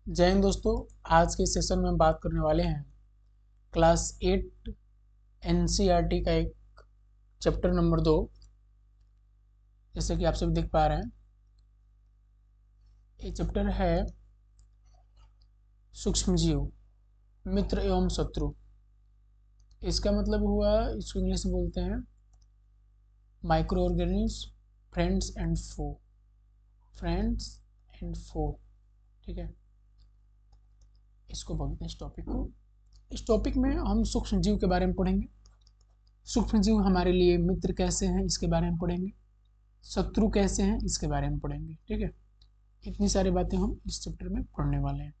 जय हिंद दोस्तों। आज के सेशन में हम बात करने वाले हैं क्लास 8 एनसीईआरटी का एक चैप्टर नंबर 2। जैसे कि आप सभी देख पा रहे हैं, ये चैप्टर है सूक्ष्म जीव, मित्र एवं शत्रु। इसका मतलब हुआ, इसको इंग्लिश में बोलते हैं microorganism, friends and foe. Friends and foe, ठीक है, इसको बोलते हैं इस टॉपिक को। इस टॉपिक में हम सूक्ष्म जीव के बारे में पढ़ेंगे। सूक्ष्म जीव हमारे लिए मित्र कैसे हैं इसके बारे में पढ़ेंगे, शत्रु कैसे हैं इसके बारे में पढ़ेंगे। ठीक है, इतनी सारी बातें हम इस चैप्टर में पढ़ने वाले हैं।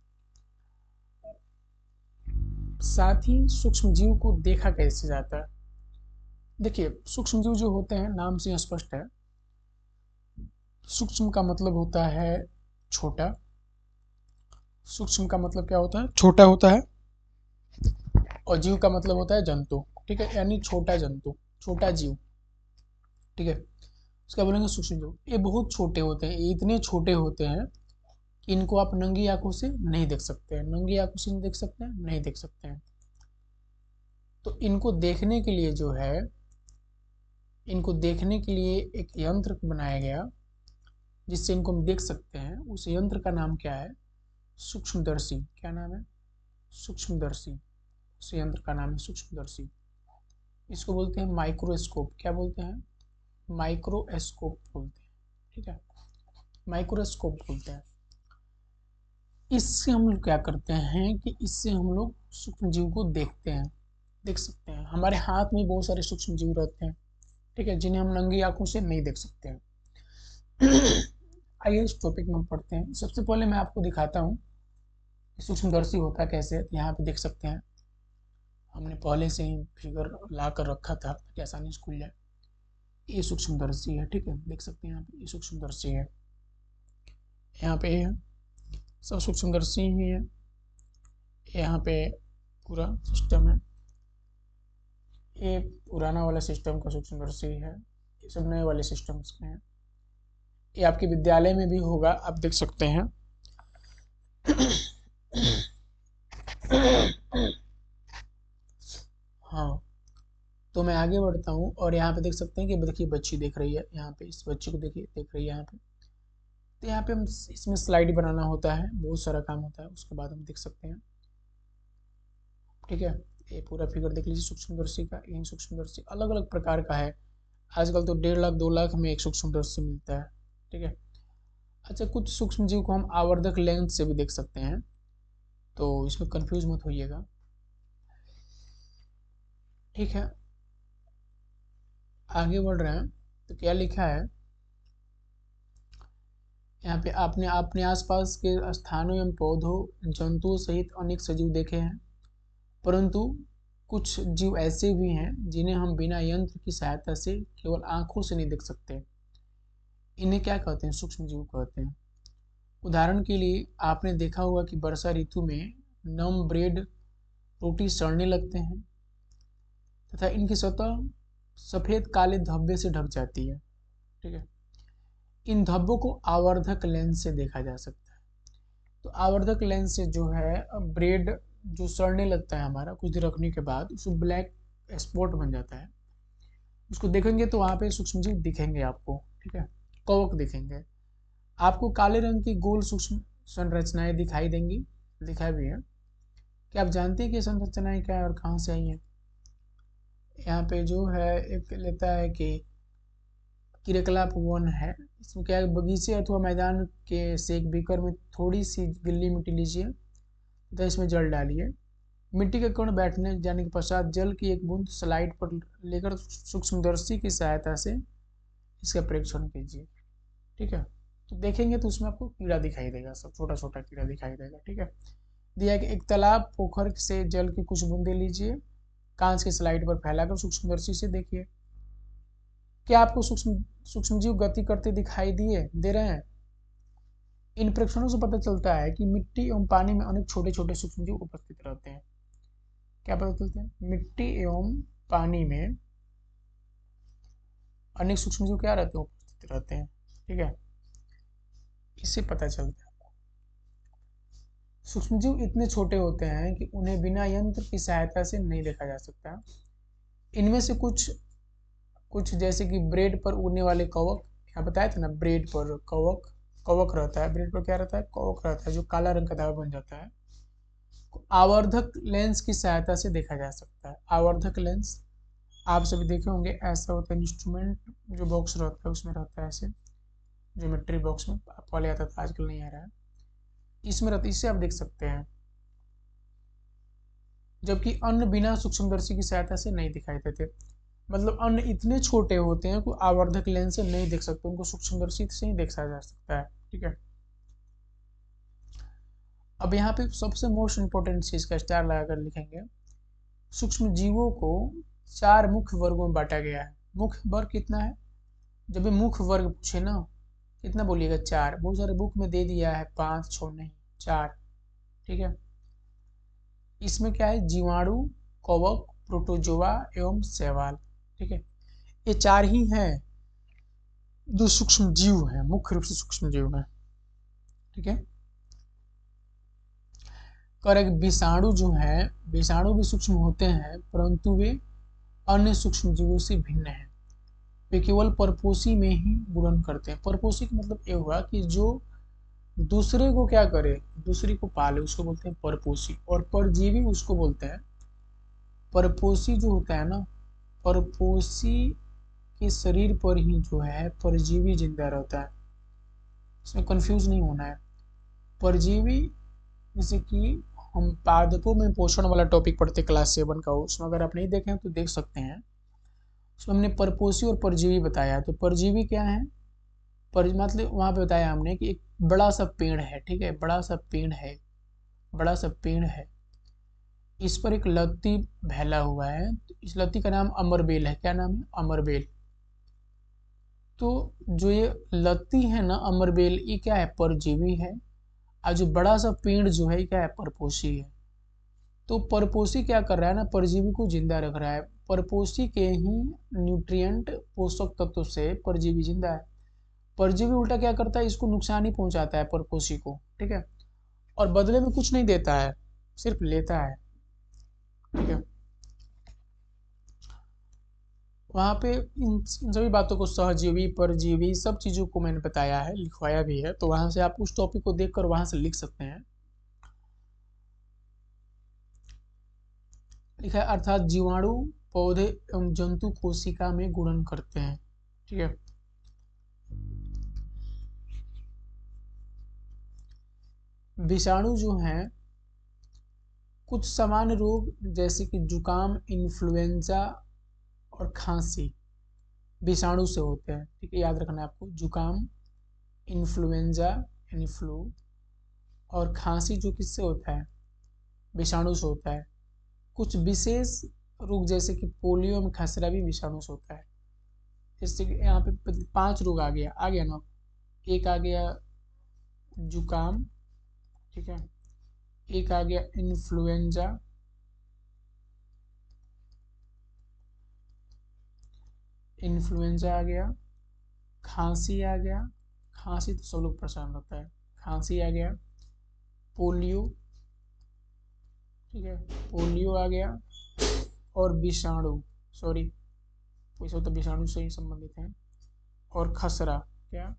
साथ ही सूक्ष्म जीव को देखा कैसे जाता है। देखिए, सूक्ष्म जीव जो होते हैं, नाम से स्पष्ट है, सूक्ष्म का मतलब होता है छोटा। सूक्ष्म का मतलब क्या होता है? छोटा होता है। और जीव का मतलब होता है जंतु, ठीक है, यानी छोटा जंतु, छोटा जीव। ठीक है, उसका बोलेंगे सूक्ष्म जीव। ये बहुत छोटे होते हैं, ये इतने छोटे होते हैं कि इनको आप नंगी आंखों से नहीं देख सकते हैं। नंगी आंखों से नहीं देख सकते हैं, नहीं देख सकते हैं। तो इनको देखने के लिए जो है, इनको देखने के लिए एक यंत्र बनाया गया जिससे इनको हम देख सकते हैं। उस यंत्र का नाम क्या है? सूक्ष्मदर्शी। क्या नाम है? सूक्ष्मदर्शी। उस यंत्र का नाम है सूक्ष्मदर्शी। इसको बोलते हैं माइक्रोस्कोप। क्या बोलते हैं? माइक्रोस्कोप बोलते हैं। ठीक है, माइक्रोस्कोप बोलते हैं। इससे हम लोग क्या करते हैं कि इससे हम लोग सूक्ष्म जीव को देखते हैं, देख सकते हैं। हमारे हाथ में बहुत सारे सूक्ष्म जीव रहते हैं, ठीक है, जिन्हें हम नंगी आंखों से नहीं देख सकते हैं। आइए इस टॉपिक में पढ़ते हैं। सबसे पहले मैं आपको दिखाता हूँ कि सूक्ष्मदर्शी होता कैसे है। यहाँ पे देख सकते हैं, हमने पहले से ही फिगर ला कर रखा था ताकि आसानी से खुल जाए। ये सूक्ष्मदर्शी है, ठीक है, देख सकते हैं यहाँ पे, ये सूक्ष्मदर्शी है। यहाँ पे है, सब सूक्ष्मदर्शी ही है। यहाँ पे पूरा सिस्टम है। ये पुराना वाला सिस्टम का सूक्ष्मदर्शी है, ये सब नए वाले सिस्टम्स के हैं। ये आपके विद्यालय में भी होगा, आप देख सकते हैं। हाँ, तो मैं आगे बढ़ता हूँ और यहाँ पे देख सकते हैं कि देखिए बच्ची देख रही है। यहाँ पे इस बच्ची को देखिए, देख रही है यहाँ पे। तो यहाँ पे हम इसमें स्लाइड बनाना होता है, बहुत सारा काम होता है, उसके बाद हम देख सकते हैं। ठीक है, ये पूरा फिगर देख लीजिए सूक्ष्मदर्शी का। यही सूक्ष्मदर्शी अलग अलग प्रकार का है। आजकल तो 1.5 लाख 2 लाख में एक सूक्ष्मदर्शी मिलता है। ठीक है, अच्छा, कुछ सूक्ष्म जीव को हम आवर्धक लेंस से भी देख सकते हैं, तो इसमें कंफ्यूज मत होइएगा। ठीक है, आगे बढ़ रहे हैं। तो क्या लिखा है यहाँ पे? आपने अपने आसपास के स्थानों एवं पौधों, जंतुओं सहित अनेक सजीव देखे हैं, परंतु कुछ जीव ऐसे भी हैं जिन्हें हम बिना यंत्र की सहायता से केवल आंखों से नहीं देख सकते। इन्हें क्या कहते हैं? सूक्ष्म जीव कहते हैं। उदाहरण के लिए आपने देखा होगा कि वर्षा ऋतु में नम ब्रेड रोटी सड़ने लगते हैं तथा इनकी सतह सफेद काले धब्बे से ढक जाती है। ठीक है, इन धब्बों को आवर्धक लेंस से देखा जा सकता है। तो आवर्धक लेंस से जो है, ब्रेड जो सड़ने लगता है हमारा, कुछ देर रखने के बाद उसको ब्लैक स्पॉट बन जाता है। उसको देखेंगे तो वहाँ पे सूक्ष्मजीव दिखेंगे आपको। ठीक है, कवक दिखेंगे आपको, काले रंग की गोल सूक्ष्म संरचनाएं दिखाई देंगी, दिखाई भी है। क्या आप जानते हैं कि ये संरचनाएं क्या है और कहाँ से आई हैं? यहाँ पे जो है एक लेता है कि क्रियाकलाप 1 है। इसमें क्या है, बगीचे अथवा मैदान के से एक बीकर में थोड़ी सी गीली मिट्टी लीजिए तथा इसमें जल डालिए। मिट्टी के कण बैठने जाने के पश्चात जल की एक बूंद स्लाइड पर लेकर सूक्ष्मदर्शी की सहायता से इसका परीक्षण कीजिए। ठीक है, तो देखेंगे तो उसमें आपको कीड़ा दिखाई देगा, सब छोटा छोटा कीड़ा दिखाई देगा। ठीक है, दिया कि एक तालाब पोखर से जल की कुछ बूंदे लीजिए, कांच के स्लाइड पर फैलाकर सूक्ष्मदर्शी से देखिए। क्या आपको सूक्ष्मजीव गति करते दिखाई दे रहे हैं? इन परीक्षणों से पता चलता है कि मिट्टी एवं पानी में अनेक छोटे छोटे सूक्ष्मजीव उपस्थित रहते हैं। क्या पता चलता है? मिट्टी एवं पानी में अनेक सूक्ष्मजीव क्या रहते हैं? उपस्थित रहते हैं। ठीक है, इससे पता चलता है। सूक्ष्मजीव इतने छोटे होते हैं कि उन्हें बिना यंत्र की सहायता से नहीं देखा जा सकता। इनमें से कुछ कुछ जैसे कि ब्रेड पर उड़ने वाले कवक, यहाँ बताया था ना, ब्रेड पर कवक कवक रहता है, ब्रेड पर क्या रहता है, कवक रहता है, जो काला रंग का धागा बन जाता है, आवर्धक लेंस की सहायता से देखा जा सकता है। आवर्धक लेंस आप सभी देखे होंगे, ऐसा होता है इंस्ट्रूमेंट जो बॉक्स रहता है उसमें रहता है, ऐसे ज्योमेट्री बॉक्स में पहले आता था, आजकल नहीं आ रहा है, इसमें रहता है, इससे आप देख सकते हैं। जबकि अन्य बिना सूक्ष्मदर्शी की सहायता से नहीं दिखाई देते। मतलब अन्य इतने छोटे होते हैं कि आवर्धक लेंस से नहीं देख सकते, उनको सूक्ष्मदर्शी से ही देखा जा सकता है। ठीक है, अब यहाँ पे सबसे मोस्ट इंपोर्टेंट चीज का स्टार लगाकर लिखेंगे। सूक्ष्म जीवों को 4 मुख्य वर्गों में बांटा गया है। मुख्य वर्ग कितना है, जब भी मुख्य वर्ग पूछे ना, कितना बोलिएगा, 4। बहुत सारे बुक में दे दिया है 5 6 नहीं, 4। ठीक है, इसमें क्या है, जीवाणु, कवक, प्रोटोजोआ एवं शैवाल। ठीक है, ये 4 ही हैं जो सूक्ष्म जीव हैं, मुख्य रूप से सूक्ष्म जीव हैं। ठीक है, और एक विषाणु जो है, विषाणु भी सूक्ष्म होते हैं परंतु वे अन्य सूक्ष्म जीवों से भिन्न हैं। वे केवल परपोषी में ही गुणन करते हैं। परपोषी का मतलब ये हुआ कि जो दूसरे को क्या करे, दूसरे को पाले, उसको बोलते हैं परपोषी। और परजीवी उसको बोलते हैं, परपोषी जो होता है ना, परपोषी के शरीर पर ही जो है परजीवी जिंदा रहता है। इसमें कंफ्यूज नहीं होना है। परजीवी जैसे कि हम पादपों में पोषण वाला टॉपिक पढ़ते क्लास 7 का, उसमें अगर आप नहीं देखें तो देख सकते हैं। उसमें हमने परपोषी और परजीवी बताया। तो परजीवी क्या है, मतलब वहां पे बताया हमने कि एक बड़ा सा पेड़ है, ठीक है, बड़ा सा पेड़ है, बड़ा सा पेड़ है, इस पर एक लत्ती फैला हुआ है। तो इस लत्ती का नाम अमरबेल है। क्या नाम है, अमरबेल। तो जो ये लत्ती है ना अमरबेल, ये क्या है, परजीवी है। और जो बड़ा सा पेड़ जो है क्या है, परपोषी है। तो परपोषी क्या कर रहा है ना, परजीवी को जिंदा रख रहा है। परपोषी के ही न्यूट्रिएंट पोषक तत्व से परजीवी जिंदा है। परजीवी उल्टा क्या करता है, इसको नुकसान ही पहुंचाता है परपोषी को। ठीक है, और बदले में कुछ नहीं देता है, सिर्फ लेता है। ठीक है, वहां पे इन सभी बातों को, सहजीवी, परजीवी, सब चीजों को मैंने बताया है, लिखवाया भी है। तो वहां से आप उस टॉपिक को देखकर वहां से लिख सकते हैं। लिखा है, अर्थात जीवाणु पौधे एवं जंतु कोशिका में गुणन करते हैं। ठीक है, विषाणु जो हैं, कुछ सामान्य रोग जैसे कि जुकाम, इन्फ्लुएंजा और खांसी विषाणु से होते हैं। ठीक है, याद रखना है आपको, जुकाम, इन्फ्लुएंजा यानी फ्लू, और खांसी जो किससे होता है, विषाणु से होता है। कुछ विशेष रोग जैसे कि पोलियो में खसरा भी विषाणु से होता है। जैसे कि यहाँ पे 5 रोग आ गया ना, एक आ गया जुकाम, ठीक है, एक आ गया इन्फ्लुएंजा, इन्फ्लुएंजा आ गया, खांसी आ गया, खांसी तो सब लोग परेशान होता है, खांसी आ गया, पोलियो, ठीक है, पोलियो आ गया, और विषाणु, सॉरी वैसे तो विषाणु से ही संबंधित है, और खसरा, क्या,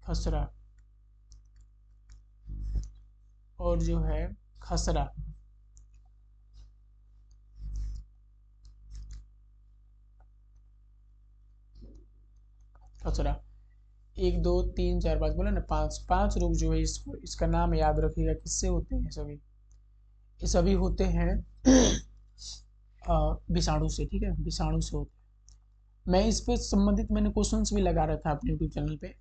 खसरा, और जो है खसरा। खसरा 1 2 3 4 5 बोला ना, 5 रोग जो है, इसका नाम याद रखिएगा, किससे होते हैं सभी, ये सभी होते हैं विषाणु से। ठीक है, विषाणु से होते हैं। मैं इस पे संबंधित मैंने क्वेश्चंस भी लगा रखा अपने यूट्यूब चैनल पे,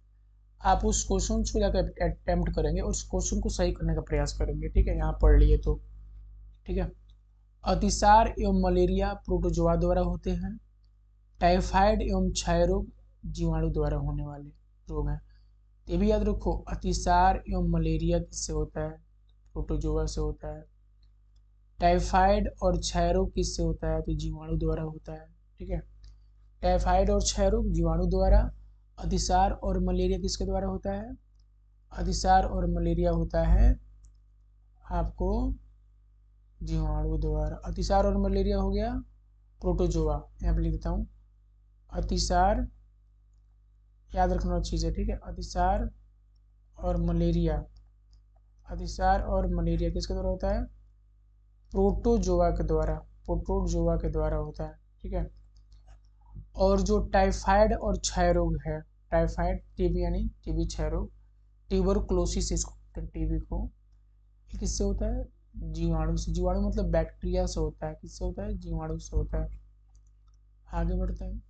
आप उस क्वेश्चन को जाकर अटेम्प्ट करेंगे और उस क्वेश्चन को सही करने का प्रयास करेंगे। ठीक है, यहाँ पढ़ लिए तो। ठीक है, अतिसार एवं मलेरिया प्रोटोजोआ द्वारा होते हैं। टाइफाइड एवं क्षय रोग जीवाणु द्वारा होने वाले रोग हैं। ये भी याद रखो, अतिसार एवं मलेरिया किससे होता है, प्रोटोजोआ से होता है। टाइफाइड और क्षय रोग किससे होता है, तो जीवाणु द्वारा होता है। ठीक है, टाइफाइड और क्षय रोग जीवाणु द्वारा। अतिसार और मलेरिया किसके द्वारा होता है, अतिसार और मलेरिया होता है आपको जीवाणु द्वारा। अतिसार और मलेरिया हो गया प्रोटोजोआ, यहाँ पे लिख देता हूँ। अतिसार याद रखने वाली चीज़ है, ठीक है। अतिसार और मलेरिया, अतिसार और मलेरिया किसके द्वारा होता है? प्रोटोजोआ के द्वारा, प्रोटोजोआ के द्वारा होता है, ठीक है। और जो टाइफाइड और क्षय रोग है, टाइफाइड टीबी यानी टीबी क्षय रोग, ट्यूबरकुलोसिस इसको कहते हैं टीबी को, ये किससे होता है? जीवाणु से। जीवाणु मतलब बैक्टीरिया से होता है। किससे होता है? जीवाणु से होता है। आगे बढ़ते हैं।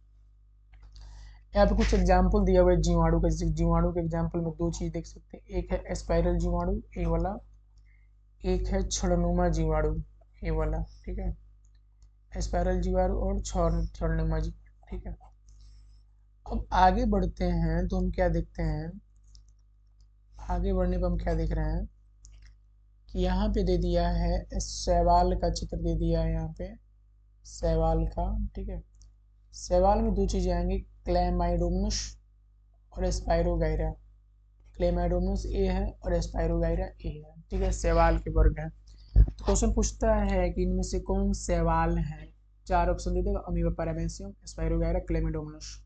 यहाँ पे कुछ एग्जाम्पल दिया हुआ है जीवाणु का। जैसे जीवाणु के एग्जाम्पल में दो चीज देख सकते हैं, एक है स्पाइरल जीवाणु ए वाला, एक है छड़नुमा जीवाणु ए वाला, ठीक है। स्पाइरल जीवाणु और छड़नुमा जीवाणु, ठीक है। अब आगे बढ़ते हैं तो हम क्या देखते हैं, आगे बढ़ने पर हम क्या देख रहे हैं कि यहाँ पे दे दिया है शैवाल का चित्र दे दिया है यहाँ पे, शैवाल का, ठीक है। शैवाल में दो चीजें आएंगी, क्लेमाइडोमस और स्पाइरोगाइरा। क्लेमाइडोमस ए है और स्पाइरोगाइरा ए है, ठीक है। शैवाल के वर्ग है। तो क्वेश्चन पूछता है कि इनमें से कौन शैवाल है? चार ऑप्शन दे देगा, अमीबा, पैरामेसियम, स्पाइरोगाइरा, क्लेमाइडोमस।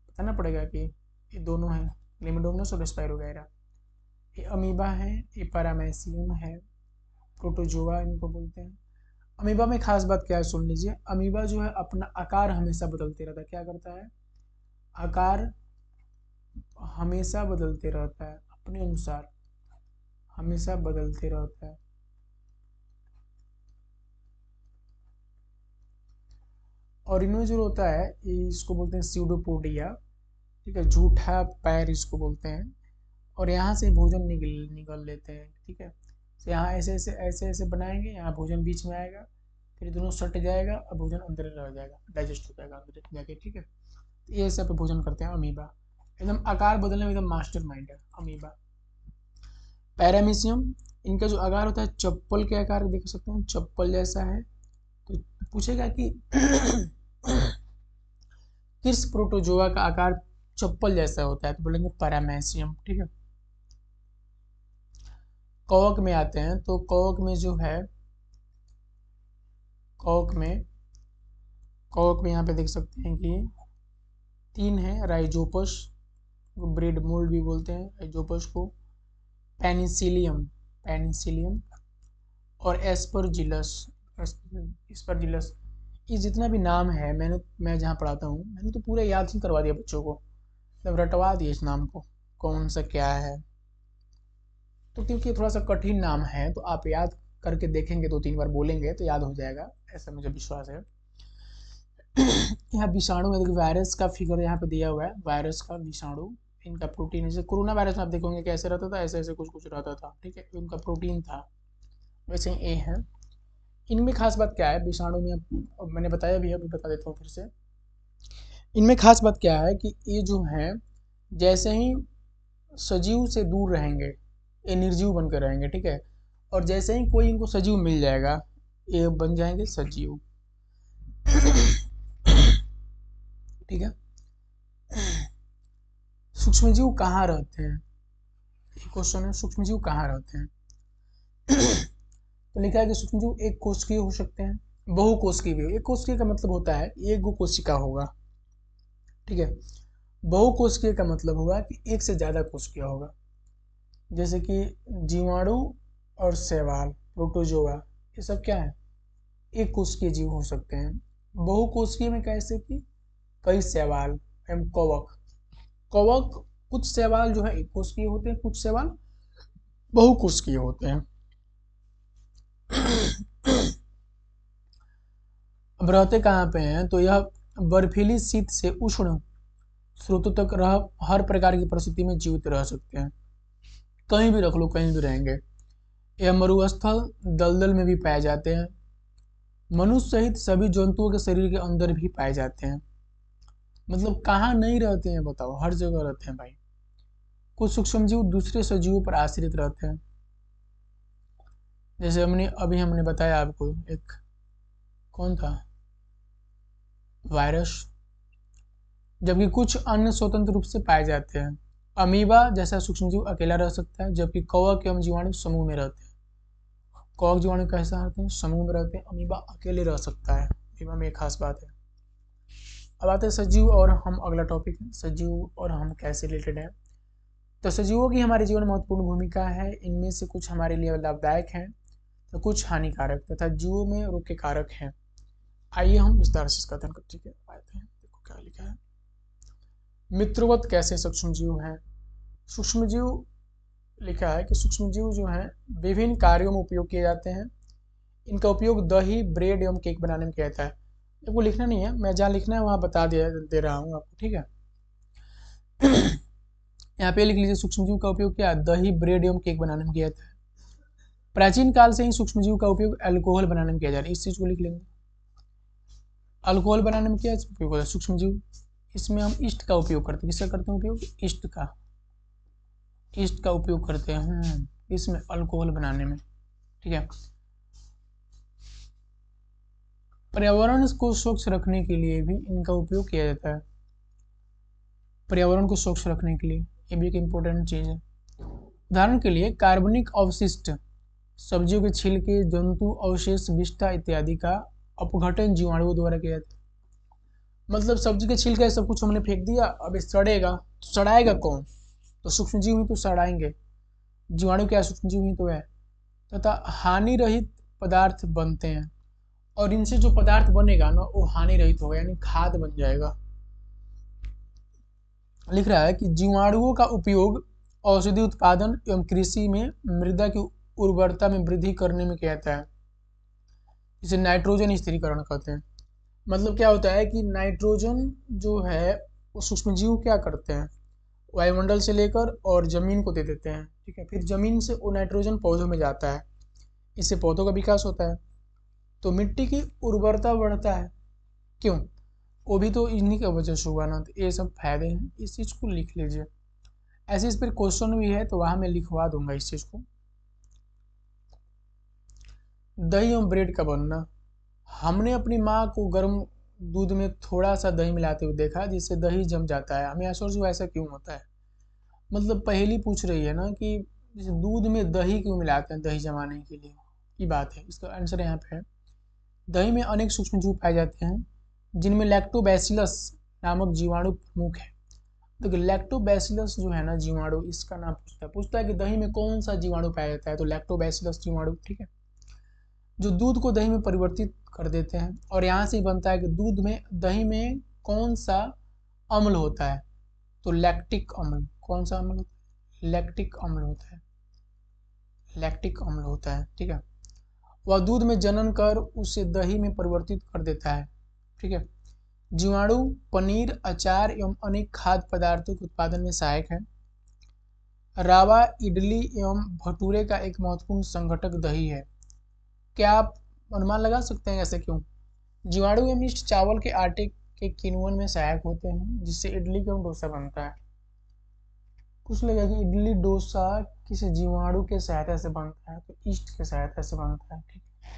बताना पड़ेगा कि ये दोनों है, क्लेमाइडोमस और स्पाइरोगाइरा। ये अमीबा है, ये पैरामेसियम है, प्रोटोजोआ इनको बोलते हैं। अमीबा में खास बात क्या है सुन लीजिए, अमीबा जो है अपना आकार हमेशा बदलते रहता है। क्या करता है? आकार हमेशा बदलते रहता है, अपने अनुसार हमेशा बदलते रहता है। और इनमें जो होता है ये इसको बोलते हैं स्यूडोपोडिया, ठीक है, झूठा पैर इसको बोलते हैं। और यहाँ से भोजन निकल लेते हैं, ठीक है। तो यहाँ ऐसे ऐसे बनाएंगे, यहाँ भोजन बीच में आएगा, फिर दोनों सट जाएगा और भोजन अंदर रह जाएगा, डाइजेस्ट हो जाएगा अंदर जाके, ठीक है। तो ये सब भोजन करते हैं अमीबा, एकदम आकार बदलने में एकदम मास्टर माइंड है अमीबा। पैरामीशियम, इनका जो आकार होता है चप्पल के आकार देख सकते हैं, चप्पल जैसा है। तो पूछेगा कि किस प्रोटोजोआ का आकार चप्पल जैसा होता है, तो बोलेंगे पैरामीशियम, ठीक है। कवक में आते हैं तो कवक में जो है, कवक में यहाँ पे देख सकते हैं कि तीन है, राइजोपस, ब्रेड मोल्ड भी बोलते हैं राइजोपस को, पेनिसिलियम और एस्परजिलस। ये जितना भी नाम है, मैं जहाँ पढ़ाता हूँ मैंने तो पूरा याद ही करवा दिया बच्चों को, मतलब रटवा दिया इस नाम को, कौन सा क्या है। तो क्योंकि थोड़ा सा कठिन नाम है तो आप याद करके देखेंगे, दो तीन बार बोलेंगे तो याद हो जाएगा, ऐसा मुझे विश्वास है। यहाँ विषाणु है, देखिए वायरस का फिगर यहाँ पे दिया हुआ है, वायरस का, विषाणु, इनका प्रोटीन, जैसे कोरोना वायरस में आप देखोगे कैसे रहता था, ऐसे ऐसे कुछ कुछ रहता था, ठीक है, उनका प्रोटीन था, वैसे ए है। इनमें खास बात क्या है विषाणु में, अब मैंने बताया भी है, अभी बता देता हूँ फिर से। इनमें खास बात क्या है कि ये जो है जैसे ही सजीव से दूर रहेंगे ये निर्जीव बनकर रहेंगे, ठीक है। और जैसे ही कोई इनको सजीव मिल जाएगा ये बन जाएंगे सजीव, ठीक है। सूक्ष्मजीव कहाँ रहते हैं, ये क्वेश्चन है, सूक्ष्मजीव कहाँ रहते हैं। तो लिखा है कि सूक्ष्मजीव एक कोशिकीय हो सकते हैं, बहुकोशिकीय भी। एक कोशिकीय का मतलब होता है एक गो कोशिका होगा, ठीक है। बहुकोशिकीय का मतलब होगा कि एक से ज्यादा कोशिकीय होगा, जैसे कि जीवाणु और शैवाल, प्रोटोजोआ, ये सब क्या है, एक कोशिकीय जीव हो सकते हैं। बहुकोशिकीय में कैसे कि कई शैवाल एवं कवक, कुछ शैवाल जो है एक कोशिकीय होते हैं, कुछ शैवाल बहुकोशिकीय होते हैं। अब रहते कहाँ पे हैं, तो यह बर्फीली शीत से उष्ण स्रोतों तक हर प्रकार की परिस्थिति में जीवित रह सकते हैं, कहीं भी रख लो कहीं भी रहेंगे। यह मरुस्थल दलदल में भी पाए जाते हैं, मनुष्य सहित सभी जंतुओं के शरीर के अंदर भी पाए जाते हैं। मतलब कहाँ नहीं रहते हैं बताओ, हर जगह रहते हैं भाई। कुछ सूक्ष्मजीव दूसरे सजीवों पर आश्रित रहते हैं, जैसे हमने बताया आपको, एक कौन था, वायरस। जबकि कुछ अन्य स्वतंत्र रूप से पाए जाते हैं। अमीबा जैसा सूक्ष्मजीव अकेला रह सकता है, जबकि कवक एवं जीवाणु समूह में रहते हैं। कॉक जीवाणु कैसे रहते हैं? समूह में रहते हैं। अमीबा अकेले रह सकता है, अमीबा में एक खास बात है। अब आते हैं सजीव और हम, अगला टॉपिक है सजीव और हम कैसे रिलेटेड है। तो सजीवों की हमारे जीवन में महत्वपूर्ण भूमिका है। इनमें से कुछ हमारे लिए लाभदायक हैं तो कुछ हानिकारक तथा जीवों में रोग के कारक हैं। आइए हम विस्तार से इसका अध्ययन करते हैं। ठीक है, आते हैं, देखो क्या लिखा है। मित्रवत कैसे सूक्ष्म जीव हैं? सूक्ष्म जीव लिखा है कि सूक्ष्म जीव जो हैं विभिन्न कार्यों में उपयोग किए जाते हैं। इनका उपयोग दही, ब्रेड एवं केक बनाने में किया जाता है। आपको लिखना नहीं है, मैं जहाँ लिखना है वहाँ बता दे रहा हूँ आपको, ठीक है। यहाँ पे लिख लीजिए, सूक्ष्म जीव का उपयोग क्या? दही, ब्रेड एवं केक बनाने में किया जाता है। प्राचीन काल से ही सूक्ष्म जीव का उपयोग अल्कोहल बनाने में किया जा रहा है। इस चीज को लिख लेंगे। अल्कोहल बनाने में क्या उपयोग होता है? सूक्ष्म जीव। इसमें हम ईस्ट का उपयोग करते हैं। किसका करते हैं उपयोग? ईस्ट का। ईस्ट का उपयोग करते हैं इसमें अल्कोहल बनाने में, ठीक है। पर्यावरण को स्वच्छ रखने के लिए भी इनका उपयोग किया जाता है। पर्यावरण को स्वच्छ रखने के लिए ये भी एक इम्पोर्टेंट चीज है। उदाहरण के लिए कार्बनिक अवशिष्ट, सब्जियों के छिलके, जंतु अवशेष, विष्ठा इत्यादि का अपघटन जीवाणुओं द्वारा किया जाता है। मतलब सब्जी के छिलके सब कुछ हमने फेंक दिया, अब सड़ेगा, तो सड़ाएगा कौन? तो सूक्ष्म जीव ही तो सड़ाएंगे। जीवाणु क्या? सूक्ष्म जीव ही तो है। तथा हानि रहित पदार्थ बनते हैं, और इनसे जो पदार्थ बनेगा ना वो हानि रहित होगा, यानी खाद बन जाएगा। लिख रहा है कि जीवाणुओं का उपयोग औषधि उत्पादन एवं कृषि में मृदा की उर्वरता में वृद्धि करने में किया जाता है। इसे नाइट्रोजन स्थिरीकरण कहते हैं। मतलब क्या होता है कि नाइट्रोजन जो है वो सूक्ष्म जीव क्या करते हैं, वायुमंडल से लेकर और जमीन को दे देते हैं, ठीक है। फिर जमीन से वो नाइट्रोजन पौधों में जाता है, इससे पौधों का विकास होता है, तो मिट्टी की उर्वरता बढ़ता है। क्यों? वो भी तो इन्हीं की वजह से हुआ ना। तो ये सब फायदे हैं, इस चीज़ को लिख लीजिए। ऐसे इस पर क्वेश्चन भी है तो वहाँ मैं लिखवा दूंगा इस चीज़ को। दही और ब्रेड का बनना। हमने अपनी माँ को गर्म दूध में थोड़ा सा दही मिलाते हुए देखा, जिससे दही जम जाता है। हमें आश्चर्य हुआ ऐसा क्यों होता है। मतलब पहेली पूछ रही है ना कि जैसे दूध में दही क्यों मिलाते हैं, दही जमाने के लिए, की बात है। इसका आंसर यहाँ पे है, दही में अनेक सूक्ष्म जीव पाए जाते हैं जिनमें लैक्टोबैसिलस नामक जीवाणु प्रमुख है। देखिए लैक्टोबैसिलस जो है ना जीवाणु, इसका नाम पूछता है कि दही में कौन सा जीवाणु पाया जाता है, तो लैक्टोबैसिलस जीवाणु, ठीक है। जो दूध को दही में परिवर्तित कर देते हैं, और यहाँ से ही बनता है कि दूध में, दही में कौन सा अम्ल होता है, तो लैक्टिक अम्ल। कौन सा अम्ल होता है? लैक्टिक अम्ल होता है। लैक्टिक अम्ल होता है, ठीक है। वह दूध में जनन कर उसे दही में परिवर्तित कर देता है, ठीक है। जीवाणु पनीर, अचार एवं अनेक खाद्य पदार्थों के उत्पादन में सहायक है। रावा, इडली एवं भटूरे का एक महत्वपूर्ण संघटक दही है। क्या आप अनुमान लगा सकते हैं ऐसे क्यों? जीवाणु एवं मिष्ट चावल के आटे के किण्वन में सहायक होते हैं, जिससे इडली एवं डोसा बनता है। कुछ लगेगा कि इडली डोसा किसी जीवाणु के सहायता से बनता है, तो ईस्ट के सहायता से बनता है, ठीक है।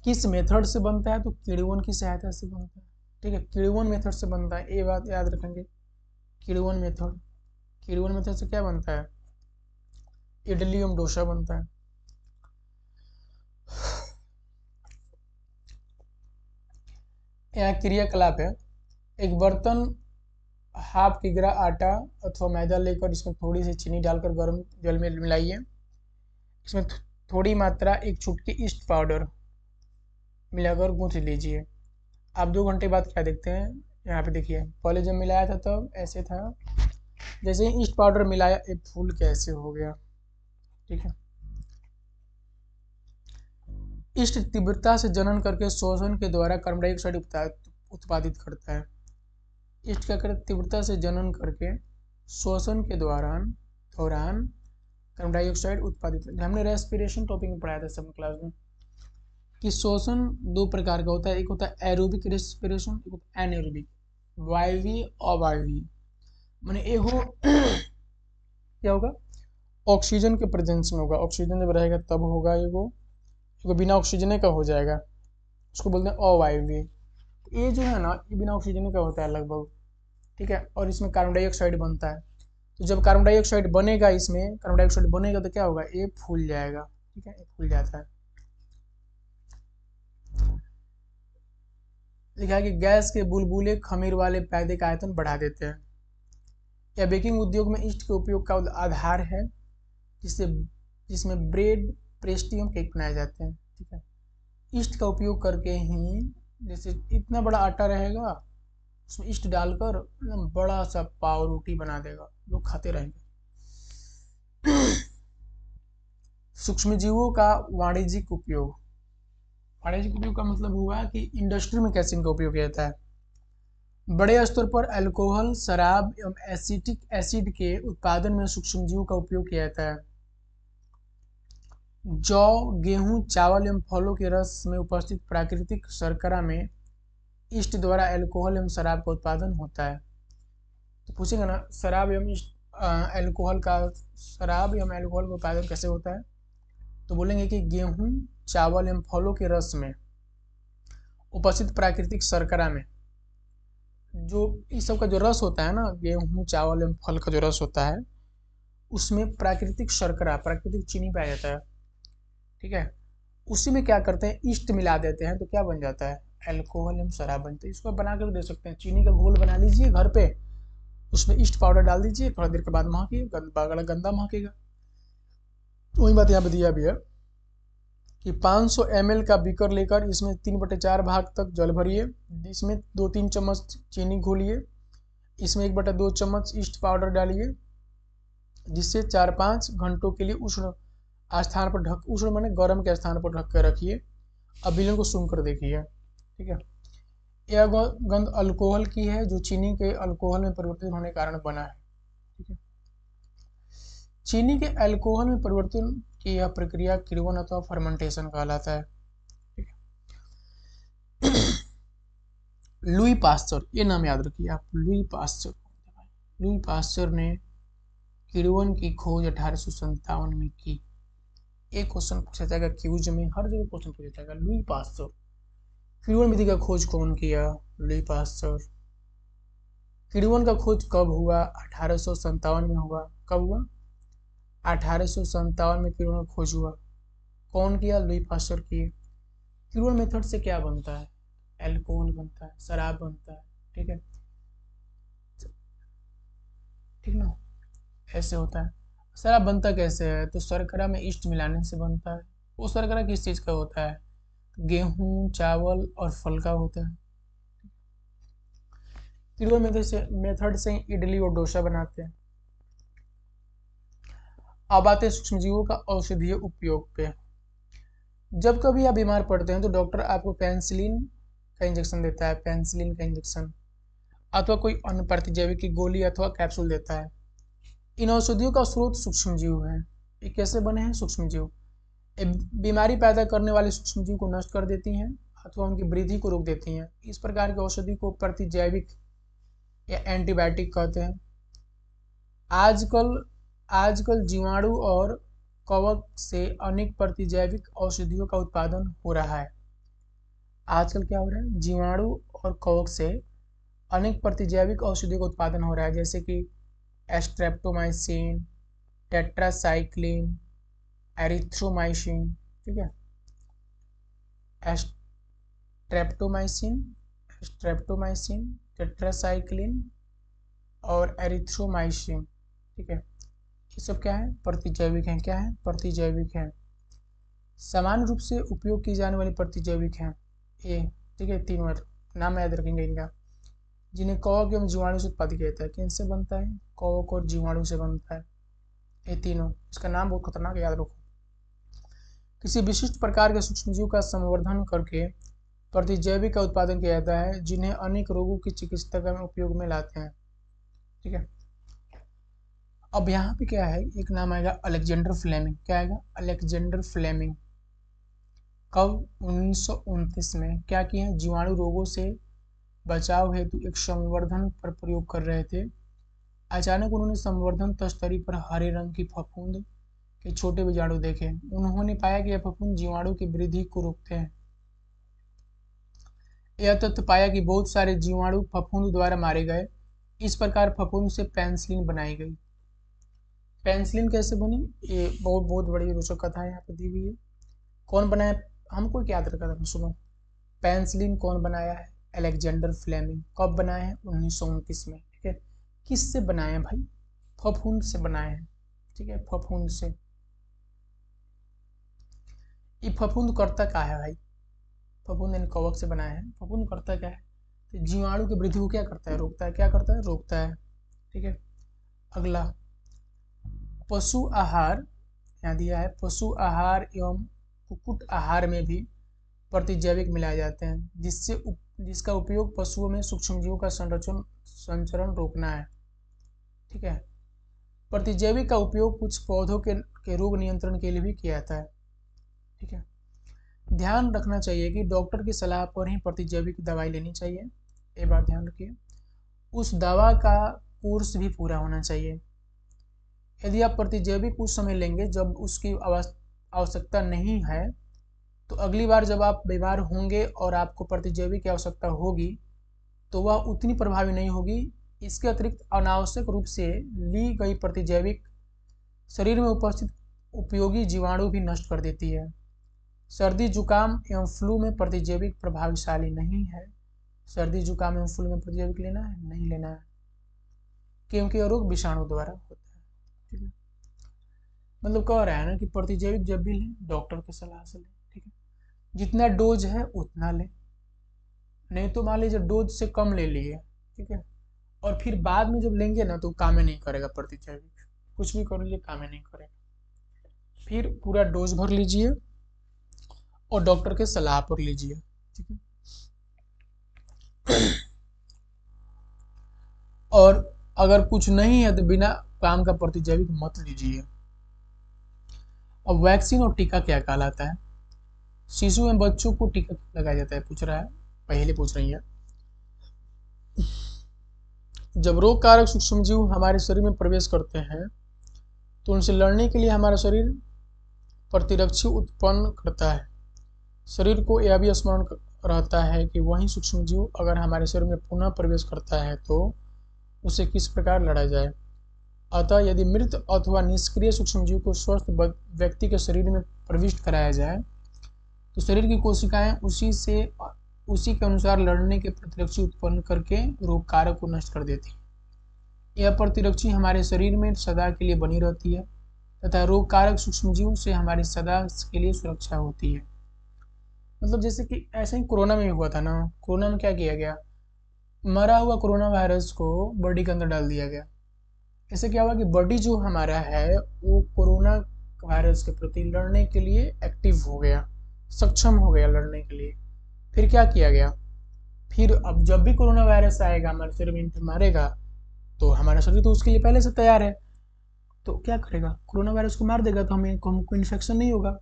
किस मेथड से बनता है, तो किण्वन की सहायता से बनता है, ठीक है। किण्वन मेथड से बनता है, ये बात याद रखेंगे। किण्वन मेथड, किण्वन मेथड से क्या बनता है? इडली एवं डोसा बनता है। यहाँ क्रियाकलाप है, एक बर्तन हाफ किग्रा आटा अथवा मैदा लेकर इसमें थोड़ी सी चीनी डालकर गर्म जल में मिलाइए। इसमें थोड़ी मात्रा, एक चुटकी ईस्ट पाउडर मिलाकर गूंथ लीजिए। आप 2 घंटे बाद क्या देखते हैं, यहाँ पे देखिए, पहले जब मिलाया था तब ऐसे था, जैसे ही ईस्ट पाउडर मिलाया एक फूल कैसे हो गया, ठीक है। ईस्ट तीव्रता से जनन करके शोषण के द्वारा कार्बन डाइऑक्साइड उत्पादित करता है। ईस्ट क्या करता है? तीव्रता से जनन करके शोषण के दौरान कार्बन डाइऑक्साइड उत्पादित। हमने रेस्पिरेशन टॉपिक में पढ़ाया था सब क्लास में कि शोषण 2 प्रकार का होता है। एक होता है एरोबिक रेस्पिरेशन, एक होता है एनएरोबिक, वायवीय अवायवीय। माने ये हो क्या होगा, ऑक्सीजन के प्रेजेंस में होगा, ऑक्सीजन जब रहेगा तब होगा ये वो बिना ऑक्सीजन का हो जाएगा, उसको बोलते हैं अवायवीय। ये जो है ना ये बिना ऑक्सीजन का होता है लगभग, ठीक है। और इसमें कार्बन डाइऑक्साइड बनता है। तो जब कार्बन डाइऑक्साइड बनेगा, इसमें कार्बन डाइऑक्साइड बनेगा तो क्या होगा, ये फूल जाएगा, ठीक है, खुल जाता है। लिखा है कि गैस के बुलबुले खमीर वाले पैदे का आयतन बढ़ा देते हैं। यह बेकिंग उद्योग में ईस्ट के उपयोग का आधार है, जिससे जिसमें ब्रेड, पेस्ट्री एवं केक बनाए जाते हैं। ठीक है, ईस्ट का उपयोग करके ही, जैसे इतना बड़ा आटा रहेगा, उसमें ईस्ट डालकर एकदम बड़ा सा पाव रोटी बना देगा, लोग खाते रहेंगे। सूक्ष्मजीवों का वाणिज्यिक उपयोग। वाणिज्यिक उपयोग का मतलब हुआ कि इंडस्ट्री में कैसे इनका उपयोग किया जाता है। बड़े स्तर पर अल्कोहल, शराब एवं एसिटिक एसिड के उत्पादन में सूक्ष्मजीवों का उपयोग किया जाता है। जौ, गेहूं, चावल एवं फलों के रस में उपस्थित प्राकृतिक शर्करा में ईस्ट द्वारा अल्कोहल एवं शराब का उत्पादन होता है। तो पूछेगा ना, शराब एवं अल्कोहल का उत्पादन कैसे होता है, तो बोलेंगे कि गेहूं, चावल एवं फलों के रस में उपस्थित प्राकृतिक शर्करा में, जो इस सब का जो रस होता है ना, गेहूं, चावल एवं फल का जो रस होता है, उसमें प्राकृतिक शर्करा, प्राकृतिक चीनी पाया जाता है। ठीक है, उसी में क्या करते हैं, ईस्ट मिला देते हैं, तो क्या बन जाता है, अल्कोहल एवं शराब बनते हैं। इसको बना कर दे सकते हैं, चीनी का घोल बना लीजिए घर पे, उसमें ईस्ट पाउडर डाल दीजिए, थोड़ा देर के बाद महकिए, गंदा महकेगा। वही बात यहाँ पे दिया भी है कि 500 ml का बीकर लेकर इसमें 3/4 भाग तक जल भरिए, इसमें 2-3 चम्मच चीनी घोलिए, इसमें 1/2 चम्मच ईस्ट पाउडर डालिए, जिससे 4-5 घंटों के लिए उष्ण माने गर्म के स्थान पर ढक कर रखिए। अब विलयन को सूंघ कर देखिए। ठीक है, यह गंध अल्कोहल की है, जो चीनी के अल्कोहल में परिवर्तित होने के कारण बना है। ठीक है, चीनी के अल्कोहल में परिवर्तन की यह प्रक्रिया किण्वन अथवा फर्मेंटेशन कहलाता है। ठीक है, लुई पास्चर, ये नाम याद रखिए आप, लुई पास्चर। लुई पास्चर ने किण्वन की खोज 1857 में की। एक क्वेश्चन पूछा जाएगा क्यूज में, हर जगह क्वेश्चन पूछा जाएगा, लुई पास्चर, किण्वन विधि का खोज कौन किया, लुई पास्चर। किण्वन का खोज कब हुआ, 1857 में हुआ। कब हुआ, 1857 में किण्वन का खोज हुआ। कौन किया, लुई पास्चर किए। किण्वन मेथड से क्या बनता है, अल्कोहल बनता है, शराब बनता है। ठीक है, ठीक ना, ऐसे होता है। शराब बनता कैसे है, तो शर्करा में ईस्ट मिलाने से बनता है। वो शर्करा किस चीज़ का होता है, गेहूं, चावल और फल का होता है। किण्वन मेथड से इडली और डोसा बनाते हैं। अब आते हैं सूक्ष्मजीवों का औषधीय उपयोग पे। जब कभी आप बीमार पड़ते हैं तो डॉक्टर आपको पेनिसिलिन का इंजेक्शन देता है, पेनिसिलिन का इंजेक्शन, अथवा कोई अन्य प्रतिजैविक की गोली अथवा कैप्सूल देता है। इन औषधियों का स्रोत सूक्ष्मजीव है। ये कैसे बने हैं, सूक्ष्मजीव। बीमारी पैदा करने वाले सूक्ष्मजीव को नष्ट कर देती हैं अथवा उनकी वृद्धि को रोक देती हैं। इस प्रकार की औषधि को प्रतिजैविक या एंटीबायोटिक कहते हैं। आजकल जीवाणु और कवक से अनेक प्रतिजैविक औषधियों का उत्पादन हो रहा है। आजकल क्या हो रहा है, जीवाणु और कवक से अनेक प्रतिजैविक औषधियों का उत्पादन हो रहा है, जैसे कि स्ट्रेप्टोमाइसिन, टेट्रासाइक्लिन, एरिथ्रोमाइसिन। ठीक है, स्ट्रेप्टोमाइसिन, टेट्रासाइक्लिन और एरिथ्रोमाइसिन। ठीक है, ये सब क्या है, प्रतिजैविक हैं। क्या है, प्रतिजैविक हैं। सामान्य रूप से उपयोग की जाने वाली प्रतिजैविक हैं ये। ठीक है, 3 वर्ड नाम याद रखेंगे इनका, जिन्हें कवक एवं जीवाणु से उत्पादित किया जाता है। किनसे बनता है, कवक और जीवाणु से बनता है ये तीनों। इसका नाम बहुत खतरनाक, याद रखो। किसी विशिष्ट प्रकार के सूक्ष्मजीव का संवर्धन करके प्रतिजैविक का उत्पादन किया जाता है, जिन्हें अनेक रोगों की चिकित्सा में उपयोग में लाते हैं। ठीक है, अब यहाँ पे क्या है, एक नाम आएगा अलेक्जेंडर फ्लेमिंग। क्या आएगा, अलेक्जेंडर फ्लेमिंग। कब, 1929 में। क्या किए हैं, जीवाणु रोगों से बचाव हेतु एक संवर्धन पर प्रयोग कर रहे थे। अचानक उन्होंने संवर्धन तस्तरी पर हरे रंग की फफूंद के छोटे बीजाणु देखे। उन्होंने पाया कि यह फफूंद जीवाणु की वृद्धि को रोकते हैं। यह तथ्य पाया कि बहुत सारे जीवाणु फफूंद द्वारा मारे गए। इस प्रकार फफूंद से पेनिसिलिन बनाई गई। पेंसिलिन कैसे बनी, ये बहुत बहुत बड़ी रोचक कथा यहाँ पे दी हुई है। कौन बनाया, हमको क्या याद रखा था, सुनो। पेंसिलिन कौन बनाया है, अलेक्जेंडर फ्लेमिंग। कब बनाया है, 1929 में। ठीक है, किससे बनाए हैं भाई, फफूंद से बनाए हैं। ठीक है, फफूंद से। ये फफूंद करता क्या है भाई, फफूंद यानी कवक से बनाया है। फफूंद करता क्या है, तो जीवाणु की वृद्धि को क्या करता है, रोकता है। क्या करता है, रोकता है। ठीक है, अगला, पशु आहार, यहाँ दिया है पशु आहार एवं कुक्कुट आहार में भी प्रतिजैविक मिलाए जाते हैं, जिसका उपयोग पशुओं में सूक्ष्मजीवों का संचरण रोकना है। ठीक है, प्रतिजैविक का उपयोग कुछ पौधों के रोग नियंत्रण के लिए भी किया जाता है। ठीक है, ध्यान रखना चाहिए कि डॉक्टर की सलाह पर ही प्रतिजैविक दवाई लेनी चाहिए। ये बात ध्यान रखिए। उस दवा का कोर्स भी पूरा होना चाहिए। यदि आप प्रतिजैविक उस समय लेंगे जब उसकी आवश्यकता नहीं है, तो अगली बार जब आप बीमार होंगे और आपको प्रतिजैविक की आवश्यकता होगी तो वह उतनी प्रभावी नहीं होगी। इसके अतिरिक्त अनावश्यक रूप से ली गई प्रतिजैविक शरीर में उपस्थित उपयोगी जीवाणु भी नष्ट कर देती है। सर्दी जुकाम एवं फ्लू में प्रतिजैविक प्रभावशाली नहीं है। सर्दी जुकाम एवं फ्लू में प्रतिजैविक लेना है, नहीं लेना है, क्योंकि यह रोग विषाणु द्वारा होता है। ठीक है, मतलब कह रहा है ना कि प्रतिजैविक जब भी लें डॉक्टर की सलाह से लें। ठीक है, जितना डोज है उतना लें, नहीं तो मान लीजिए डोज से कम ले लिए। ठीक है, और फिर बाद में जब लेंगे ना तो काम ही नहीं करेगा प्रतिजैविक, कुछ भी कर लीजिए काम ही नहीं करेगा। फिर पूरा डोज भर लीजिए और डॉक्टर के सलाह पर लीजिए। ठीक है, और अगर कुछ नहीं है तो बिना काम का प्रतिजैविक मत लीजिए। अब वैक्सीन और टीका क्या कहलाता है, शिशु एवं बच्चों को टीका लगाया जाता है, पूछ रहा है, पहले पूछ रही है। जब रोग कारक सूक्ष्मजीव हमारे शरीर में प्रवेश करते हैं तो उनसे लड़ने के लिए हमारा शरीर प्रतिरक्षी उत्पन्न करता है। शरीर को यह भी स्मरण रहता है कि वही सूक्ष्मजीव अगर हमारे शरीर में पुनः प्रवेश करता है तो उसे किस प्रकार लड़ा जाए। अतः यदि मृत अथवा निष्क्रिय सूक्ष्मजीव को स्वस्थ व्यक्ति के शरीर में प्रविष्ट कराया जाए तो शरीर की कोशिकाएं उसी के अनुसार लड़ने के प्रतिरक्षी उत्पन्न करके रोग कारक को नष्ट कर देती है। यह प्रतिरक्षी हमारे शरीर में सदा के लिए बनी रहती है तथा रोग कारक सूक्ष्मजीव से हमारी सदा के लिए सुरक्षा होती है। मतलब जैसे कि ऐसे ही कोरोना में भी हुआ था ना, कोरोना में क्या किया गया, मरा हुआ कोरोना वायरस को बॉडी के अंदर डाल दिया गया। इससे क्या हुआ कि बॉडी जो हमारा है वो कोरोना वायरस के प्रति लड़ने के लिए एक्टिव हो गया, सक्षम हो गया लड़ने के लिए। फिर क्या किया गया, फिर अब जब भी कोरोना वायरस आएगा हमारे शरीर में मारेगा तो हमारा शरीर तो उसके लिए पहले से तैयार है, तो क्या करेगा, कोरोना वायरस को मार देगा, तो हमको इन्फेक्शन नहीं होगा।